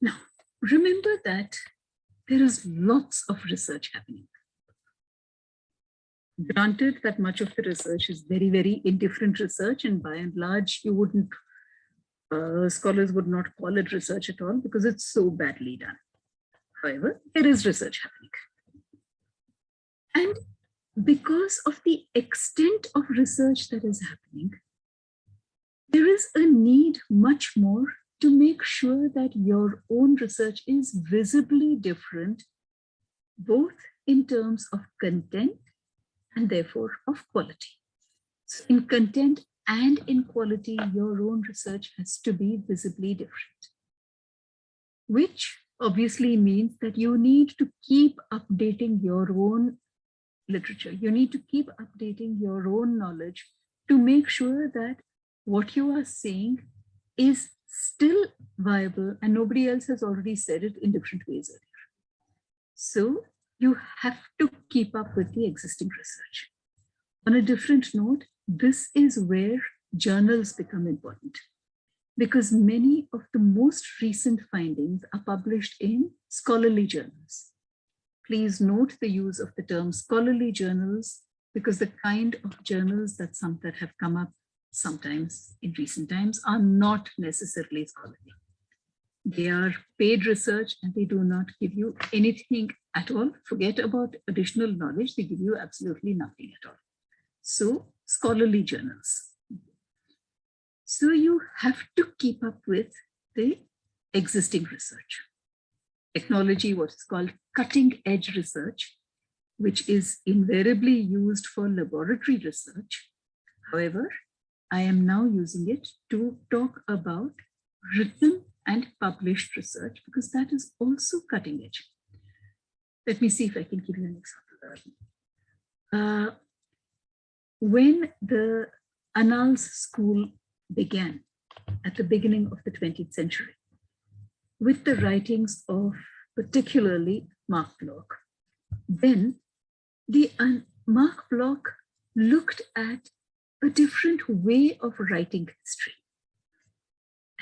Now, remember that there is lots of research happening. Granted that much of the research is very, very indifferent research, and by and large, you wouldn't, scholars would not call it research at all because it's so badly done. However, there is research happening. And because of the extent of research that is happening, there is a need much more to make sure that your own research is visibly different, both in terms of content and therefore of quality. So in content and in quality, your own research has to be visibly different, which obviously means that you need to keep updating your own literature. You need to keep updating your own knowledge to make sure that what you are saying is still viable and nobody else has already said it in different ways earlier. So you have to keep up with the existing research. On a different note, this is where journals become important, because many of the most recent findings are published in scholarly journals. Please note the use of the term scholarly journals, because the kind of journals that have come up sometimes in recent times are not necessarily scholarly. They are paid research and they do not give you anything at all. Forget about additional knowledge, they give you absolutely nothing at all. So, scholarly journals. So you have to keep up with the existing research. Technology, what is called cutting edge research, which is invariably used for laboratory research. However, I am now using it to talk about written and published research, because that is also cutting edge. Let me see if I can give you an example. When the Annals School began at the beginning of the 20th century, with the writings of particularly Mark Bloch, then Mark Bloch looked at a different way of writing history.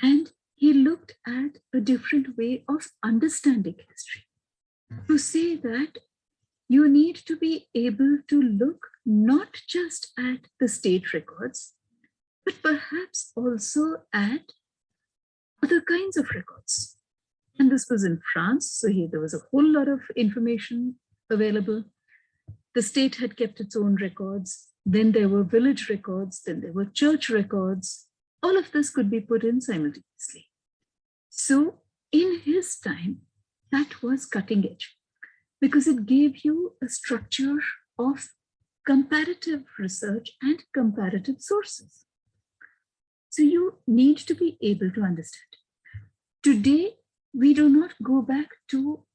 And he looked at a different way of understanding history, to say that you need to be able to look not just at the state records, but perhaps also at other kinds of records. And this was in France, so here there was a whole lot of information available. The state had kept its own records, then there were village records, then there were church records. All of this could be put in simultaneously. So in his time, that was cutting edge, because it gave you a structure of comparative research and comparative sources. So you need to be able to understand. Today, we do not go back to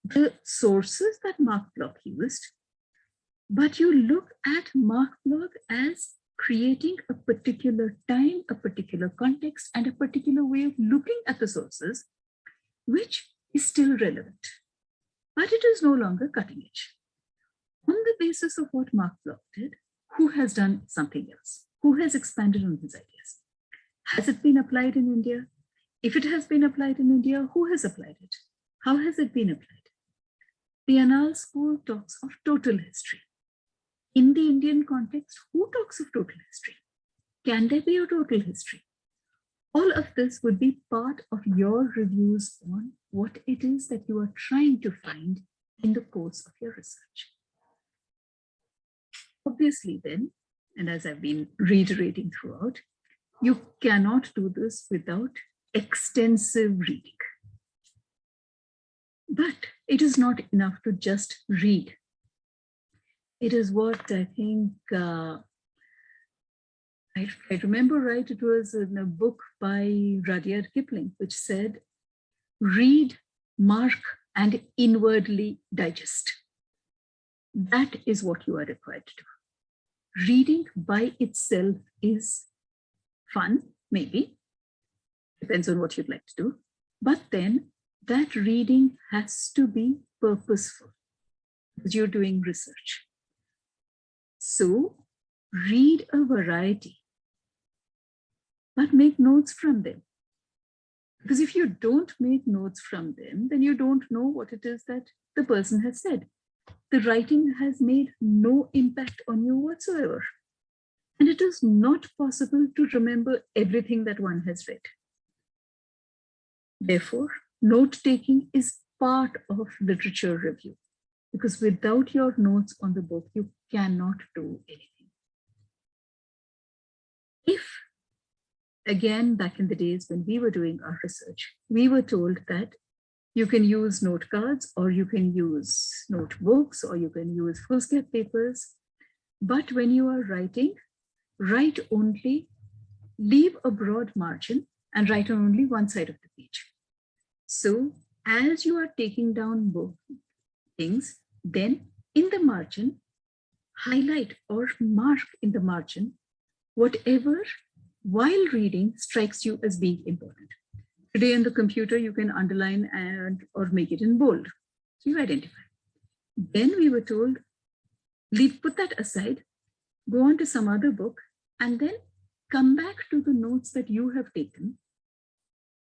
the sources that Mark Bloch used, but you look at Mark Bloch as creating a particular time, a particular context, and a particular way of looking at the sources, which is still relevant, but it is no longer cutting edge. On the basis of what Mark Bloch did, who has done something else? Who has expanded on his ideas? Has it been applied in India? If it has been applied in India, who has applied it? How has it been applied? The Annals School talks of total history. In the Indian context, who talks of total history? Can there be a total history? All of this would be part of your reviews on what it is that you are trying to find in the course of your research. Obviously then, and as I've been reiterating throughout, you cannot do this without extensive reading. But it is not enough to just read. It is what I think, if I remember right, it was in a book by Rudyard Kipling, which said, read, mark, and inwardly digest. That is what you are required to do. Reading by itself is fun, maybe, depends on what you'd like to do, but then that reading has to be purposeful, because you're doing research. So read a variety, but make notes from them. Because if you don't make notes from them, then you don't know what it is that the person has said. The writing has made no impact on you whatsoever. And it is not possible to remember everything that one has read. Therefore, note-taking is part of literature review, because without your notes on the book, you cannot do anything. If, again, back in the days when we were doing our research, we were told that you can use note cards, or you can use notebooks, or you can use foolscap papers, but when you are writing, write only, leave a broad margin, and write on only one side of the page. So as you are taking down both things, then in the margin, highlight or mark in the margin whatever while reading strikes you as being important. Today in the computer, you can underline and or make it in bold. So you identify. Then we were told, put that aside, go on to some other book and then come back to the notes that you have taken.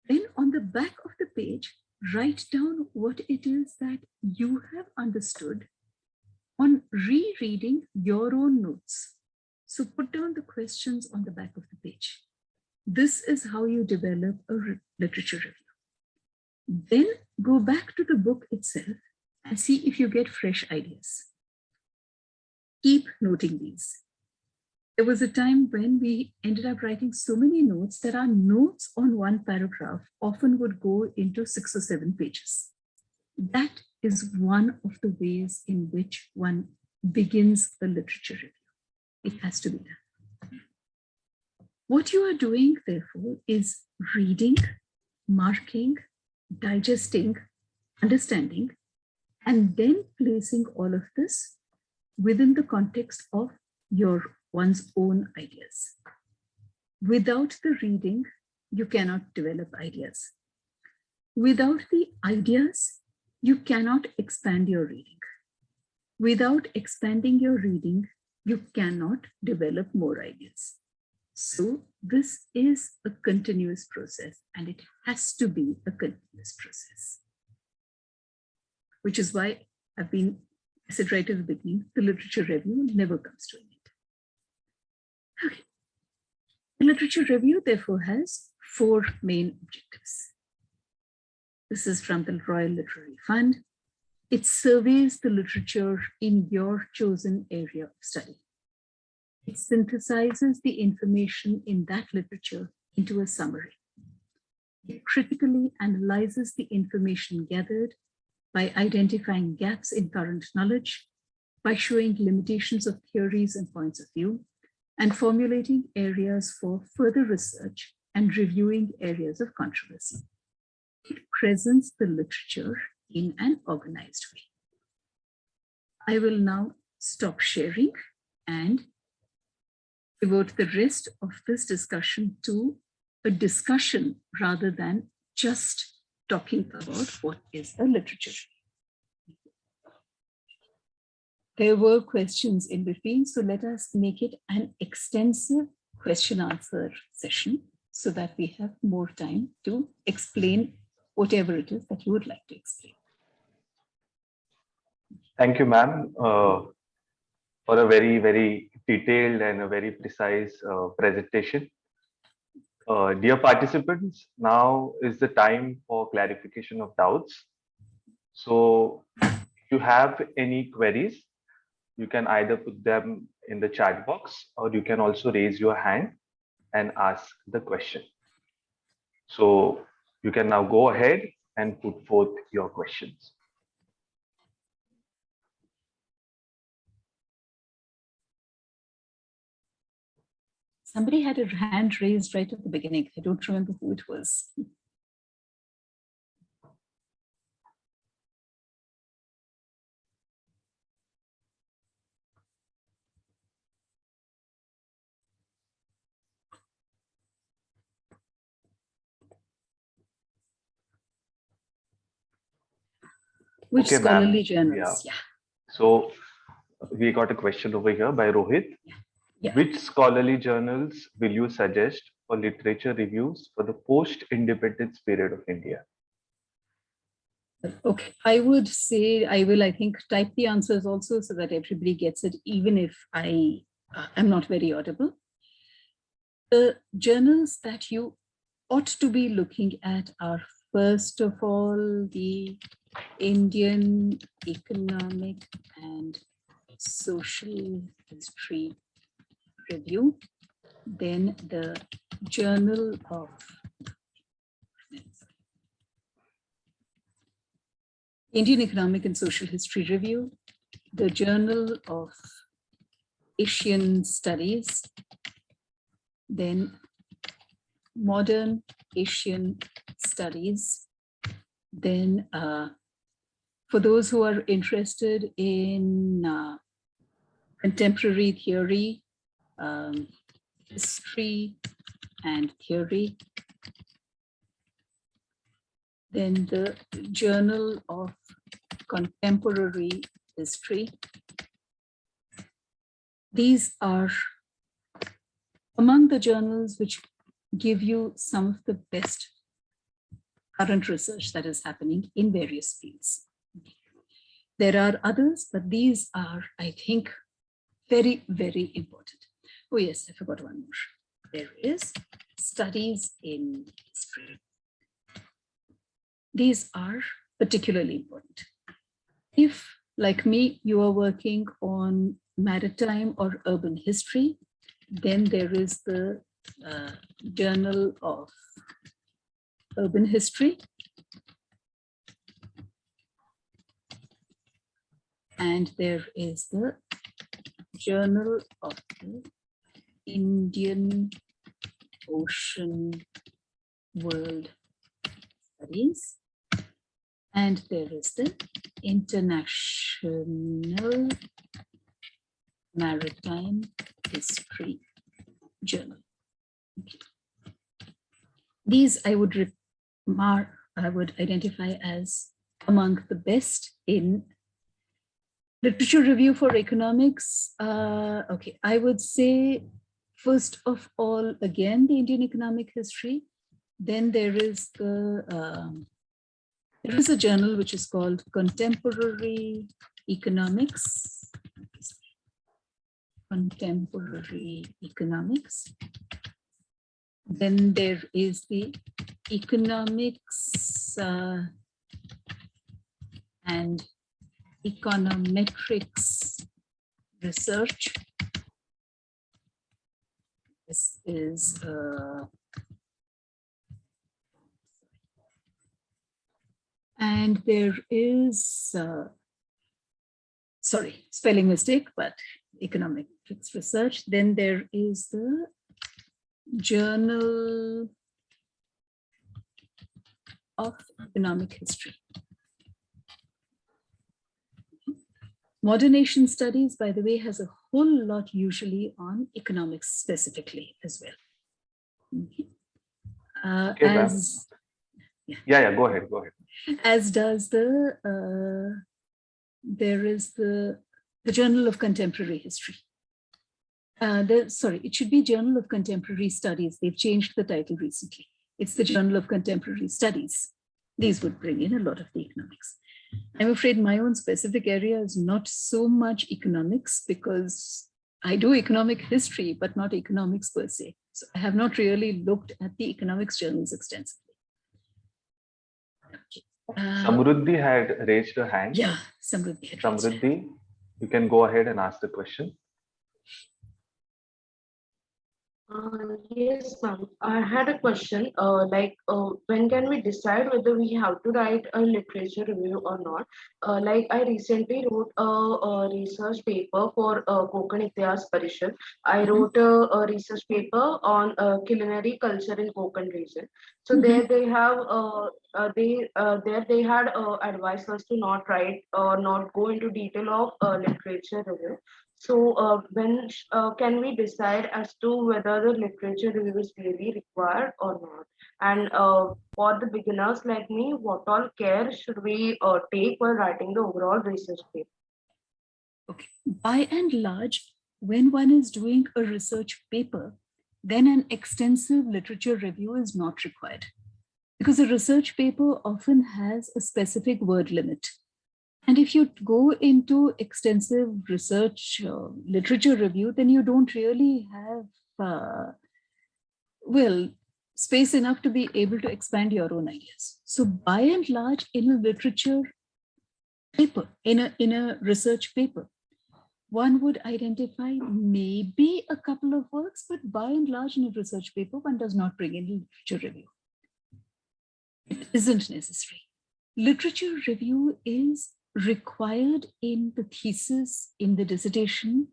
Then on the back of the page, write down what it is that you have understood on rereading your own notes. So put down the questions on the back of the page. This is how you develop a literature review. Then go back to the book itself and see if you get fresh ideas. Keep noting these. There was a time when we ended up writing so many notes that our notes on one paragraph often would go into 6 or 7 pages. That is one of the ways in which one begins a literature review. It has to be done. What you are doing, therefore, is reading, marking, digesting, understanding, and then placing all of this within the context of one's own ideas. Without the reading, you cannot develop ideas. Without the ideas, you cannot expand your reading. Without expanding your reading, you cannot develop more ideas. So this is a continuous process, and it has to be a continuous process. Which is why I said right at the beginning, the literature review never comes to an end. Okay. The literature review, therefore, has 4 main objectives. This is from the Royal Literary Fund. It surveys the literature in your chosen area of study. It synthesizes the information in that literature into a summary. It critically analyzes the information gathered by identifying gaps in current knowledge, by showing limitations of theories and points of view, and formulating areas for further research and reviewing areas of controversy. It presents the literature in an organized way. I will now stop sharing and devote the rest of this discussion to a discussion rather than just talking about what is a literature. There were questions in between, so let us make it an extensive question-answer session so that we have more time to explain whatever it is that you would like to explain. Thank you, ma'am, for a very, very detailed and a very precise presentation. Dear participants, now is the time for clarification of doubts. So if you have any queries, you can either put them in the chat box, or you can also raise your hand and ask the question. So you can now go ahead and put forth your questions. Somebody had a hand raised right at the beginning. I don't remember who it was. Which Okay, scholarly journals? Yeah. So we got a question over here by Rohit. Yeah. Which scholarly journals will you suggest for literature reviews for the post-independence period of India? Okay, I would say I think, type the answers also so that everybody gets it, even if I am not very audible. The journals that you ought to be looking at are, first of all, the Indian Economic and Social History Review, then the Journal of Indian Economic and Social History Review, the Journal of Asian Studies, then Modern Asian Studies, then for those who are interested in contemporary theory, history and theory, then the Journal of Contemporary History. These are among the journals which give you some of the best current research that is happening in various fields. There are others, but these are, I think, very, very important. Oh yes, I forgot one more. There is studies in history. These are particularly important. If, like me, you are working on maritime or urban history, then there is the Journal of Urban History. And there is the Journal of the Indian Ocean World Studies. And there is the International Maritime History Journal. These I would identify as among the best in literature review for economics. Okay, I would say first of all, again, the Indian economic history. Then there is a journal which is called Contemporary Economics. Contemporary Economics. Then there is the Economics and Econometrics Research. This is and there is, sorry, spelling mistake, but Econometrics Research. Then there is the Journal of Economic History. Modern Asian Studies, by the way, has a whole lot usually on economics specifically as well. Okay. Go ahead. As does the, there is the Journal of Contemporary History. Sorry, it should be Journal of Contemporary Studies. They've changed the title recently. It's the Journal of Contemporary Studies. These would bring in a lot of the economics. I'm afraid my own specific area is not so much economics because I do economic history, but not economics per se. So I have not really looked at the economics journals extensively. Samruddhi had raised her hand. Yeah, Samruddhi had raised her hand. Samruddhi, you can go ahead and ask the question. Yes, ma'am. I had a question. When can we decide whether we have to write a literature review or not? I recently wrote a research paper for Konkan Itihas Parishad. I wrote a research paper on culinary culture in Konkan region. So there they have they had advised us to not write or not go into detail of literature review. So when can we decide as to whether the literature review is really required or not? And for the beginners like me, what all care should we take while writing the overall research paper? Okay. By and large, when one is doing a research paper, then an extensive literature review is not required because a research paper often has a specific word limit. And if you go into extensive research literature review, then you don't really have, space enough to be able to expand your own ideas. So by and large, in a literature paper, in a research paper, one would identify maybe a couple of works, but by and large in a research paper, one does not bring in literature review. It isn't necessary. Literature review is required in the thesis, in the dissertation,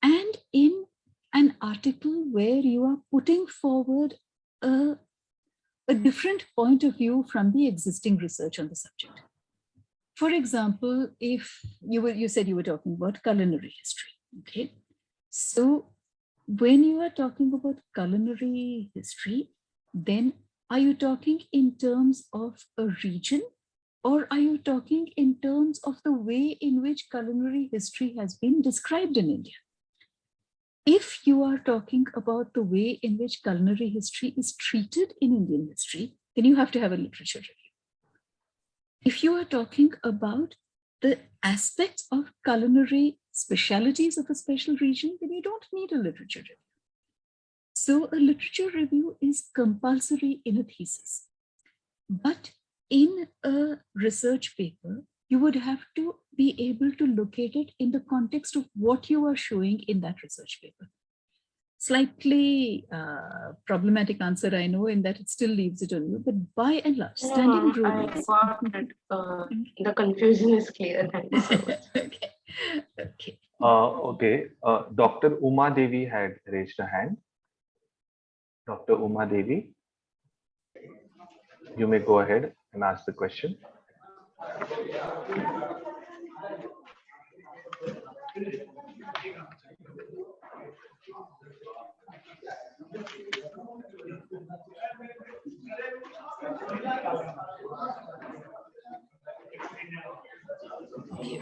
and in an article where you are putting forward a different point of view from the existing research on the subject. For example, if you said you were talking about culinary history, okay? So when you are talking about culinary history, then are you talking in terms of a region? Or are you talking in terms of the way in which culinary history has been described in India? If you are talking about the way in which culinary history is treated in Indian history, then you have to have a literature review. If you are talking about the aspects of culinary specialities of a special region, then you don't need a literature review. So a literature review is compulsory in a thesis. But in a research paper, you would have to be able to locate it in the context of what you are showing in that research paper. Slightly problematic answer, I know, in that it still leaves it on you, but by and large, standing I rulings. got it. The confusion is clear. Thank you so much. Okay. Okay. Okay. Dr. Uma Devi had raised a hand. Dr. Uma Devi, you may go ahead and ask the question.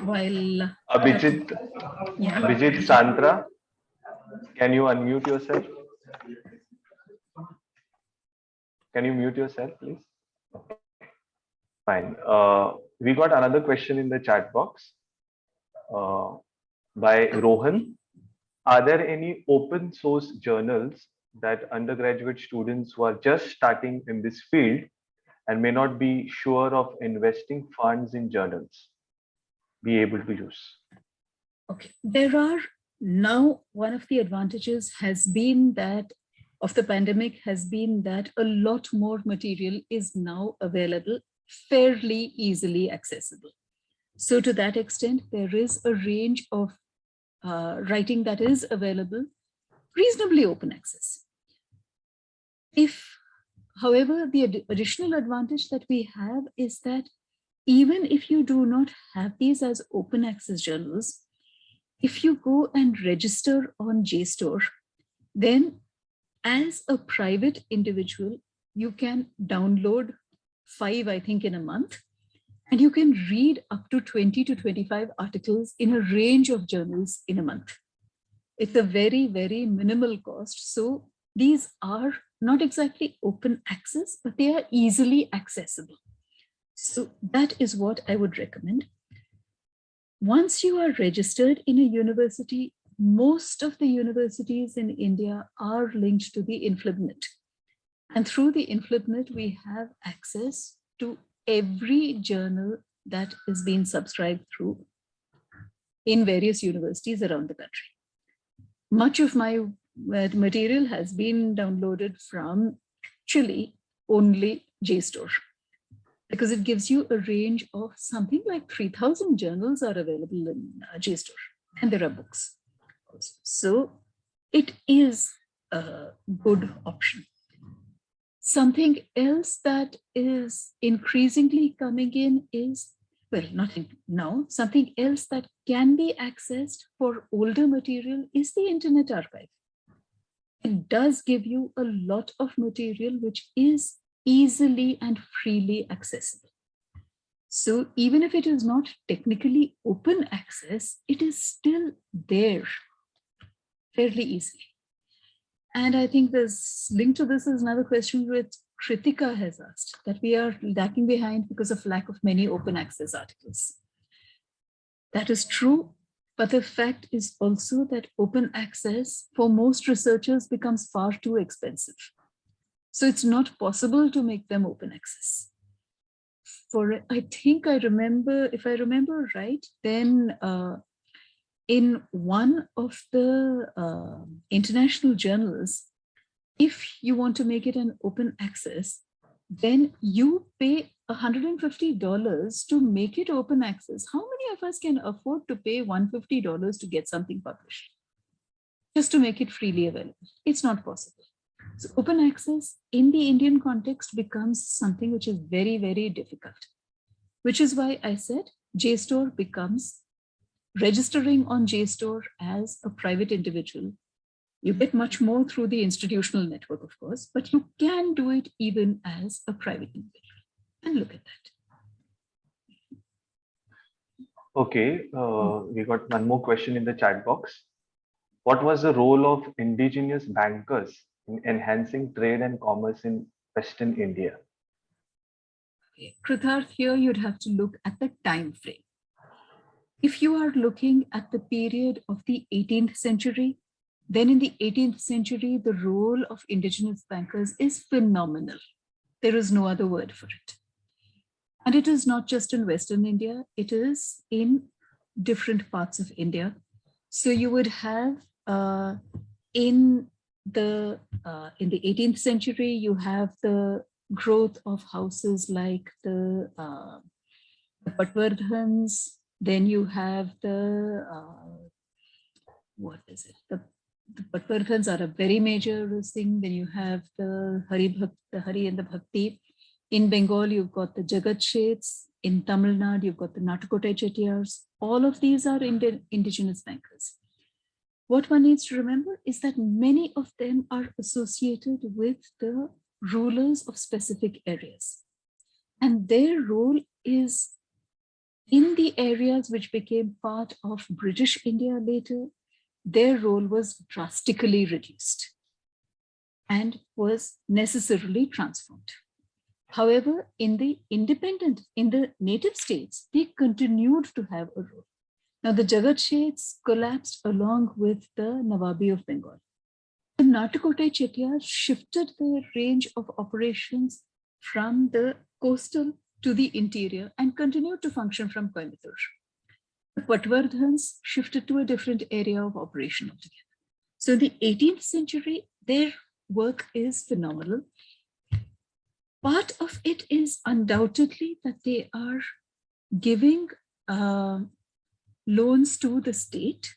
While Abhijit, yeah. Abhijit Santra, can you unmute yourself? Can you mute yourself, please? Okay. Fine. We got another question in the chat box by Rohan. Are there any open source journals that undergraduate students who are just starting in this field and may not be sure of investing funds in journals be able to use? Okay, there are now, one of the advantages has been that of the pandemic has been that a lot more material is now available, fairly easily accessible. So to that extent, there is a range of writing that is available, reasonably open access. If, however, the additional advantage that we have is that even if you do not have these as open access journals, if you go and register on JSTOR, then as a private individual, you can download 5, I think, in a month, and you can read up to 20 to 25 articles in a range of journals in a month. It's a very, very minimal cost. So these are not exactly open access, but they are easily accessible. So that is what I would recommend. Once you are registered in a university, most of the universities in India are linked to the InflibNet. And through the InflibNet, we have access to every journal that is being subscribed through in various universities around the country. Much of my material has been downloaded from actually only JSTOR, because it gives you a range of something like 3,000 journals are available in JSTOR, and there are books also. So it is a good option. Something else that is increasingly coming in is, well, not in, now, something else that can be accessed for older material is the Internet Archive. It does give you a lot of material which is easily and freely accessible. So even if it is not technically open access, it is still there fairly easily. And I think there's linked to this is another question which Kritika has asked, that we are lagging behind because of lack of many open access articles. That is true, but the fact is also that open access for most researchers becomes far too expensive. So it's not possible to make them open access. For, I think I remember, if I remember right, then in one of the international journals, if you want to make it an open access, then you pay $150 to make it open access. How many of us can afford to pay $150 to get something published? Just to make it freely available. It's not possible. So open access in the Indian context becomes something which is very, very difficult, which is why I said JSTOR becomes registering on JSTOR as a private individual. You get much more through the institutional network, of course, but you can do it even as a private individual. And look at that. Okay, we got one more question in the chat box. what was the role of indigenous bankers in enhancing trade and commerce in Western India? Kritarth, here you'd have to look at the time frame. If you are looking at the period of the 18th century, then in the 18th century, the role of indigenous bankers is phenomenal. There is no other word for it. And it is not just in Western India, it is in different parts of India. So you would have in the 18th century, you have the growth of houses like the Patvardhans. Then you have the what is it? The Patvardhans are a very major thing. Then you have the Hari and the Bhakti. In Bengal, you've got the Jagat Sheths. In Tamil Nadu, you've got the Natukottai Chettiars. All of these are indigenous bankers. What one needs to remember is that many of them are associated with the rulers of specific areas. And their role is in the areas which became part of British India later, their role was drastically reduced and was necessarily transformed. However, in the native states, they continued to have a role. Now, the Jagat Sheths collapsed along with the Nawabi of Bengal. The Natukottai Chettiars shifted their range of operations from the coastal to the interior and continued to function from Coimbatore. The Patvardhans shifted to a different area of operation altogether. So in the 18th century, their work is phenomenal. Part of it is undoubtedly that they are giving loans to the state,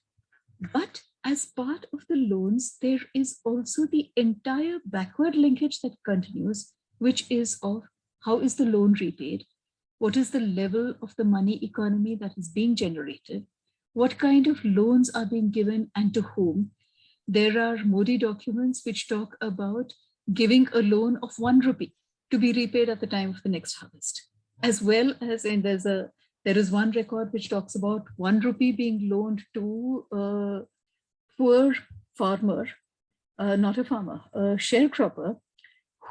but as part of the loans, there is also the entire backward linkage that continues, which is of how is the loan repaid? What is the level of the money economy that is being generated? What kind of loans are being given and to whom? There are Modi documents which talk about giving a loan of 1 rupee to be repaid at the time of the next harvest, as well as there is one record which talks about 1 rupee being loaned to a poor farmer, not a farmer, a sharecropper,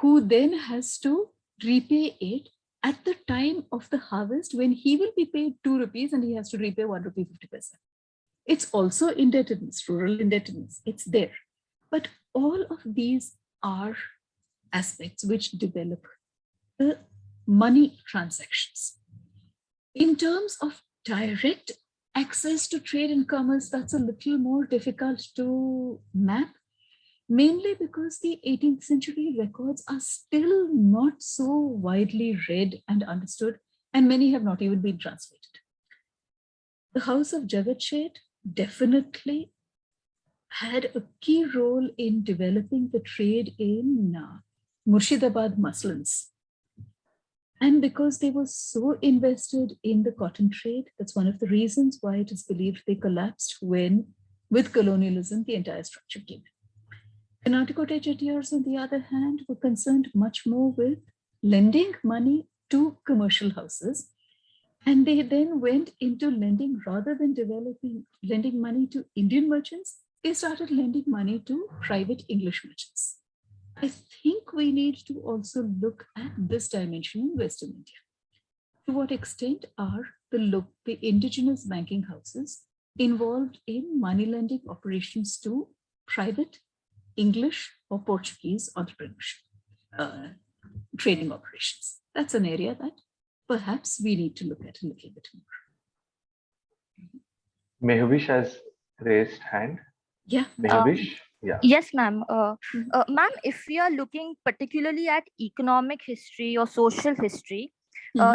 who then has to repay it at the time of the harvest when he will be paid 2 rupees and he has to repay 1 rupee 50 paisa. It's also indebtedness, rural indebtedness, it's there. But all of these are aspects which develop the money transactions. In terms of direct access to trade and commerce, that's a little more difficult to map, mainly because the 18th century records are still not so widely read and understood, and many have not even been translated. The House of Jagat Sheth definitely had a key role in developing the trade in Murshidabad muslins. And because they were so invested in the cotton trade, that's one of the reasons why it is believed they collapsed when, with colonialism, the entire structure came in. The Natukottai Chettiars, on the other hand, were concerned much more with lending money to commercial houses. And they then went into lending, rather than lending money to Indian merchants, they started lending money to private English merchants. I think we need to also look at this dimension in Western India. To what extent are the indigenous banking houses involved in money lending operations to private English or Portuguese entrepreneurship, trading operations? That's an area that perhaps we need to look at a little bit more. Mehwish has raised hand. Yeah. Mehwish? Yeah. Yes, ma'am. Ma'am, if we are looking particularly at economic history or social history,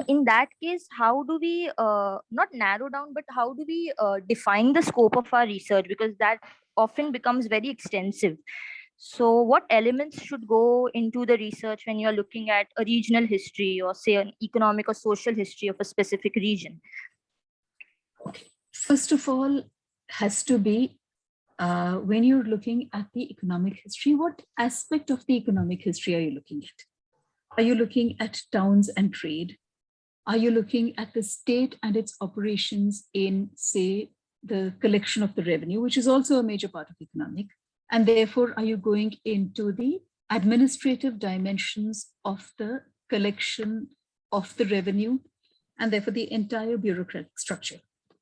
in that case, how do we not narrow down, but how do we define the scope of our research? Because that often becomes very extensive. So what elements should go into the research when you're looking at a regional history or say an economic or social history of a specific region? Okay. First of all, has to be when you're looking at the economic history, what aspect of the economic history are you looking at? Are you looking at towns and trade? Are you looking at the state and its operations in, say, the collection of the revenue, which is also a major part of economic? And therefore, are you going into the administrative dimensions of the collection of the revenue, and therefore the entire bureaucratic structure?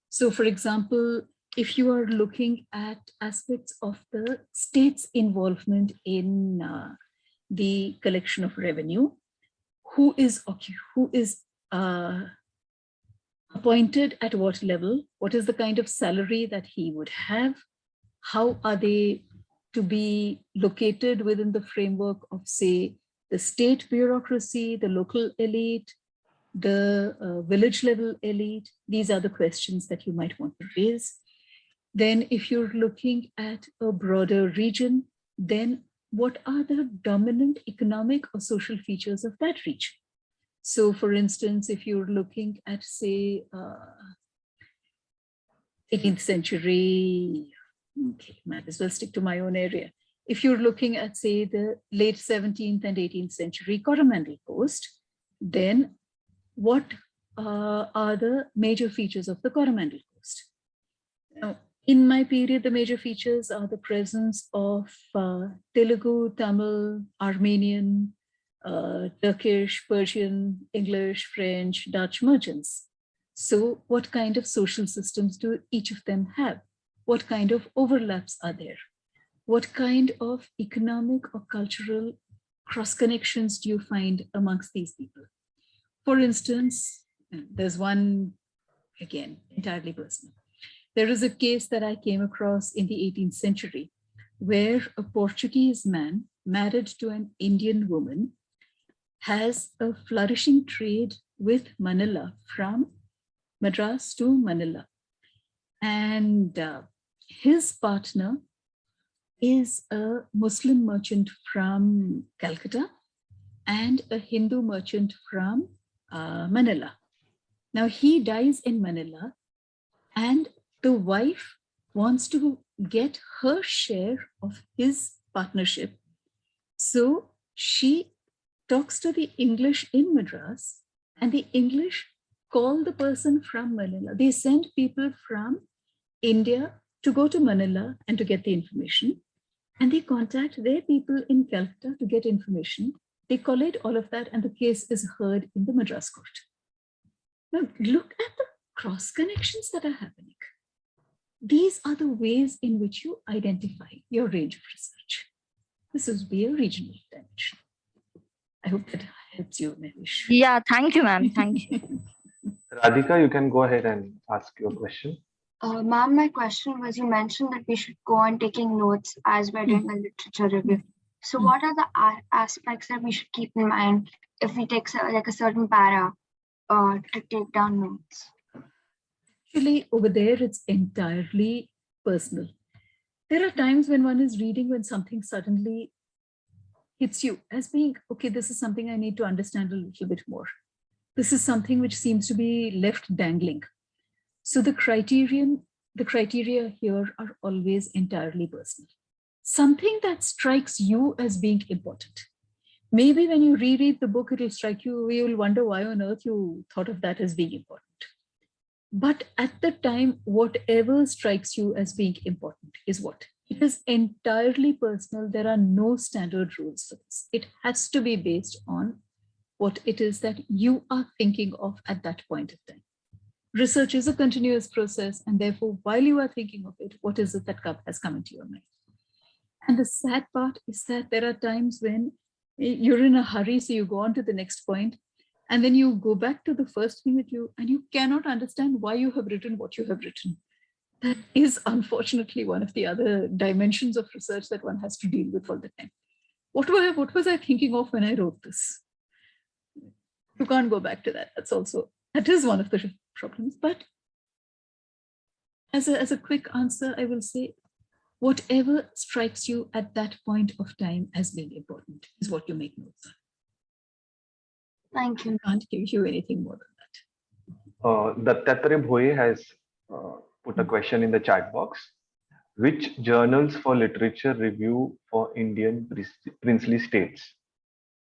So for example, if you are looking at aspects of the state's involvement in the collection of revenue, who is appointed at what level, what is the kind of salary that he would have, how are they to be located within the framework of, say, the state bureaucracy, the local elite, the village level elite? These are the questions that you might want to raise. Then if you're looking at a broader region, then what are the dominant economic or social features of that region? So for instance, if you're looking at, say, 18th century, okay, might as well stick to my own area. If you're looking at, say, the late 17th and 18th century Coromandel Coast, then what are the major features of the Coromandel Coast? Now, in my period, the major features are the presence of Telugu, Tamil, Armenian, Turkish, Persian, English, French, Dutch merchants. So what kind of social systems do each of them have? What kind of overlaps are there? What kind of economic or cultural cross connections do you find amongst these people? For instance, there's one, again, entirely personal. There is a case that I came across in the 18th century where a Portuguese man married to an Indian woman has a flourishing trade with Manila, from Madras to Manila. And his partner is a Muslim merchant from Calcutta and a Hindu merchant from Manila. Now he dies in Manila, and the wife wants to get her share of his partnership. So she talks to the English in Madras, and the English call the person from Manila. They send people from India to go to Manila and to get the information, and they contact their people in Calcutta to get information. They collate all of that, and the case is heard in the Madras court. Now look at the cross connections that are happening. These are the ways in which you identify your range of research. This is be a regional dimension. I hope that helps you, Mahesh. Yeah, thank you, ma'am. Thank you. Radhika, you can go ahead and ask your question. Ma'am, my question was, you mentioned that we should go on taking notes as we're doing a literature review. So what are the aspects that we should keep in mind if we take like a certain para to take down notes? Actually, over there, it's entirely personal. There are times when one is reading when something suddenly hits you as being, okay, this is something I need to understand a little bit more. This is something which seems to be left dangling. So the criteria here are always entirely personal. Something that strikes you as being important. Maybe when you reread the book, it will strike you, you will wonder why on earth you thought of that as being important. But at the time, whatever strikes you as being important is what? It is entirely personal. There are no standard rules for this. It has to be based on what it is that you are thinking of at that point of time. Research is a continuous process, and therefore, while you are thinking of it, what is it that has come into your mind? And the sad part is that there are times when you're in a hurry, so you go on to the next point, and then you go back to the first thing and you cannot understand why you have written what you have written. That is unfortunately one of the other dimensions of research that one has to deal with all the time. What was I thinking of when I wrote this? You can't go back to that. That is one of the problems. But as a quick answer, I will say, whatever strikes you at that point of time as being important is what you make notes of. Thank you. I can't give you anything more than that. Dattatreya Bhoye has put a question in the chat box. Which journals for literature review for Indian princely states?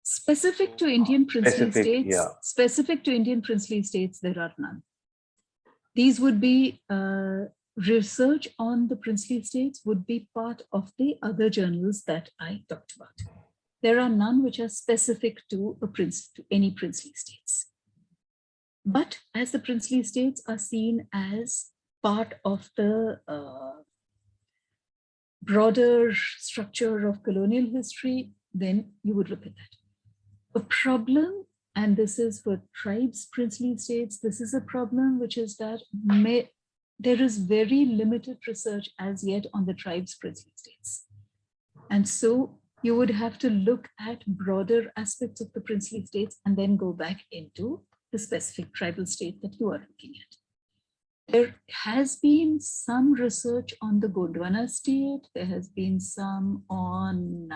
Specific to Indian princely states, yeah. Specific to Indian princely states, there are none. These would be research on the princely states would be part of the other journals that I talked about. There are none which are specific to any princely states. But as the princely states are seen as part of the broader structure of colonial history, then you would look at that. A problem, and this is for tribes, princely states, this is a problem which is that there is very limited research as yet on the tribes, princely states. And so you would have to look at broader aspects of the princely states and then go back into the specific tribal state that you are looking at. There has been some research on the Gondwana state. There has been some on,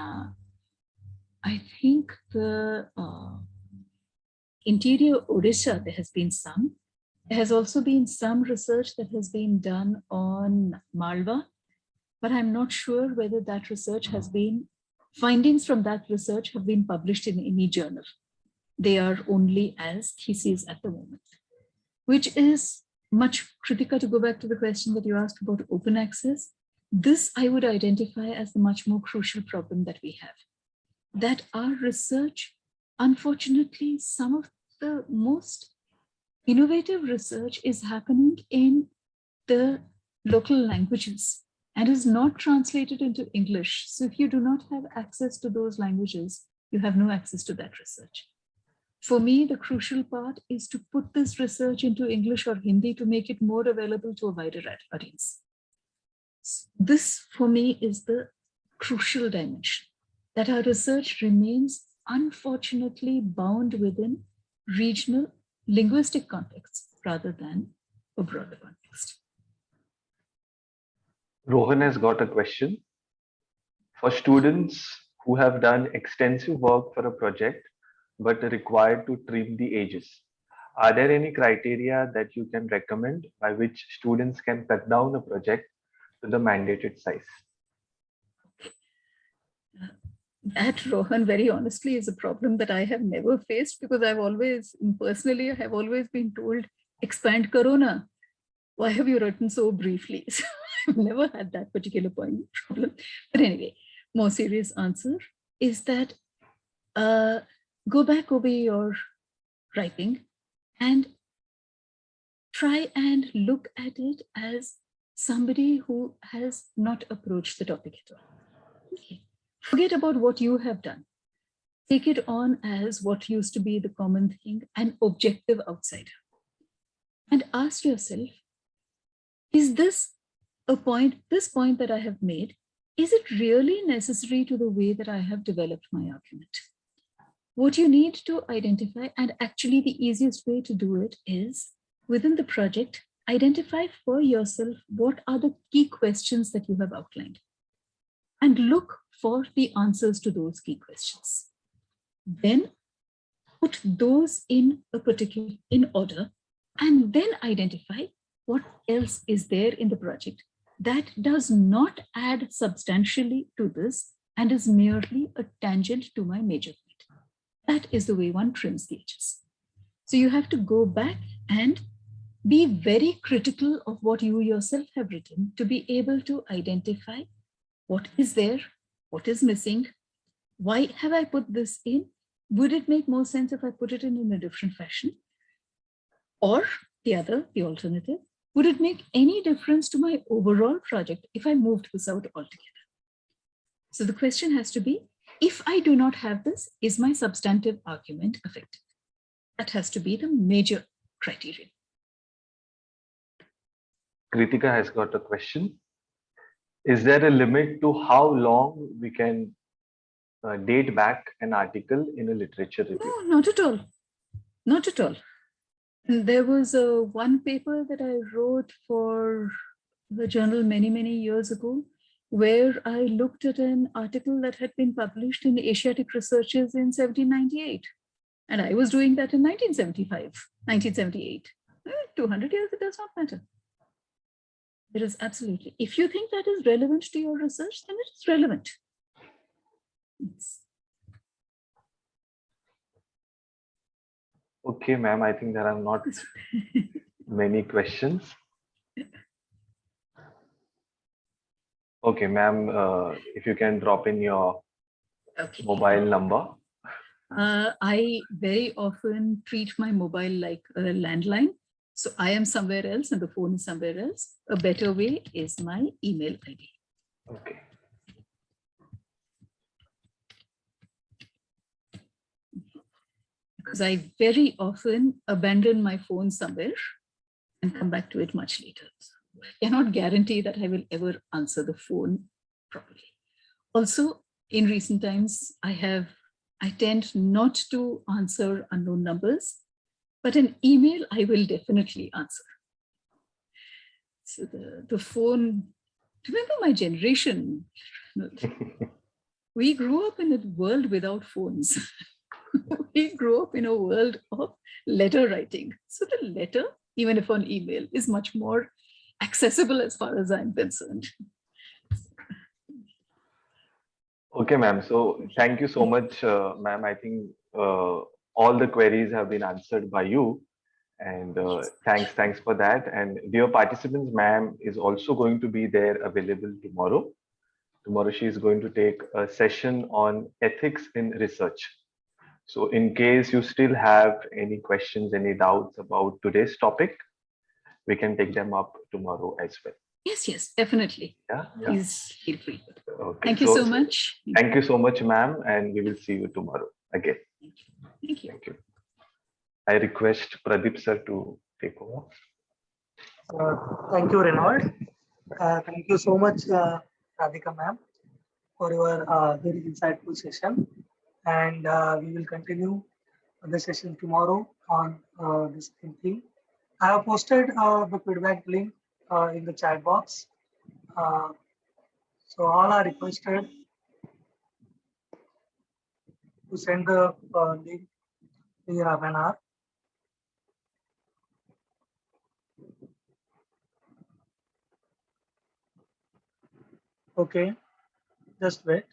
I think, the interior Odisha. There has been some. There has also been some research that has been done on Malwa, but I'm not sure whether that research has been, findings from that research have been published in any journal. They are only as theses at the moment, which is much critical. To go back to the question that you asked about open access, this I would identify as the much more crucial problem that we have. That our research, unfortunately, some of the most innovative research is happening in the local languages and is not translated into English. So if you do not have access to those languages, you have no access to that research. For me, the crucial part is to put this research into English or Hindi to make it more available to a wider audience. This, for me, is the crucial dimension, that our research remains unfortunately bound within regional linguistic contexts rather than a broader context. Rohan has got a question. For students who have done extensive work for a project but are required to trim the edges, are there any criteria that you can recommend by which students can cut down a project to the mandated size? That, Rohan, very honestly, is a problem that I have never faced, because I've always, personally, I have always been told, expand Corona. Why have you written so briefly? So I've never had that particular problem. But anyway, more serious answer is that go back over your writing and try and look at it as somebody who has not approached the topic at all. Okay. Forget about what you have done. Take it on as what used to be the common thing, an objective outsider. And ask yourself, is this a point, this point that I have made, is it really necessary to the way that I have developed my argument? What you need to identify, and actually the easiest way to do it is, within the project, identify for yourself what are the key questions that you have outlined, and look for the answers to those key questions. Then put those in order, and then identify what else is there in the project that does not add substantially to this and is merely a tangent to my major point. That is the way one trims the edges. So you have to go back and be very critical of what you yourself have written to be able to identify what is there, what is missing, why have I put this in? Would it make more sense if I put it in a different fashion? Or the alternative, would it make any difference to my overall project if I moved this out altogether? So the question has to be, if I do not have this, is my substantive argument affected? That has to be the major criterion. Kritika has got a question. Is there a limit to how long we can date back an article in a literature review? No, not at all. Not at all. There was one paper that I wrote for the journal many, many years ago, where I looked at an article that had been published in Asiatic Researches in 1798. And I was doing that in 1975, 1978. 200 years, it does not matter. It is absolutely. If you think that is relevant to your research, then it is relevant. Yes. Okay, ma'am, I think there are not many questions. Okay, ma'am, if you can drop in your Okay. mobile number. I very often treat my mobile like a landline. So I am somewhere else and the phone is somewhere else. A better way is my email ID. Okay. Because I very often abandon my phone somewhere and come back to it much later. So I cannot guarantee that I will ever answer the phone properly. Also, in recent times, I tend not to answer unknown numbers, but an email I will definitely answer. So the phone, remember my generation, we grew up in a world without phones. We grew up in a world of letter writing. So the letter, even if on email, is much more accessible as far as I'm concerned. Okay, ma'am. So thank you so much, ma'am. I think all the queries have been answered by you. And thanks for that. And dear participants, ma'am is also going to be there available tomorrow. Tomorrow she is going to take a session on ethics in research. So in case you still have any questions, any doubts about today's topic, we can take them up tomorrow as well. Yes, definitely. Yeah. Please feel free. Okay. Thank you so much. Thank you so much, ma'am, and we will see you tomorrow again. Thank you. Thank you. I request Pradeep sir to take over. Thank you, Renaud. Thank you so much, Radhika ma'am, for your very insightful session. And we will continue the session tomorrow on this same theme. I have posted the feedback link in the chat box. So all are requested to send the link in half an hour. Okay, just wait.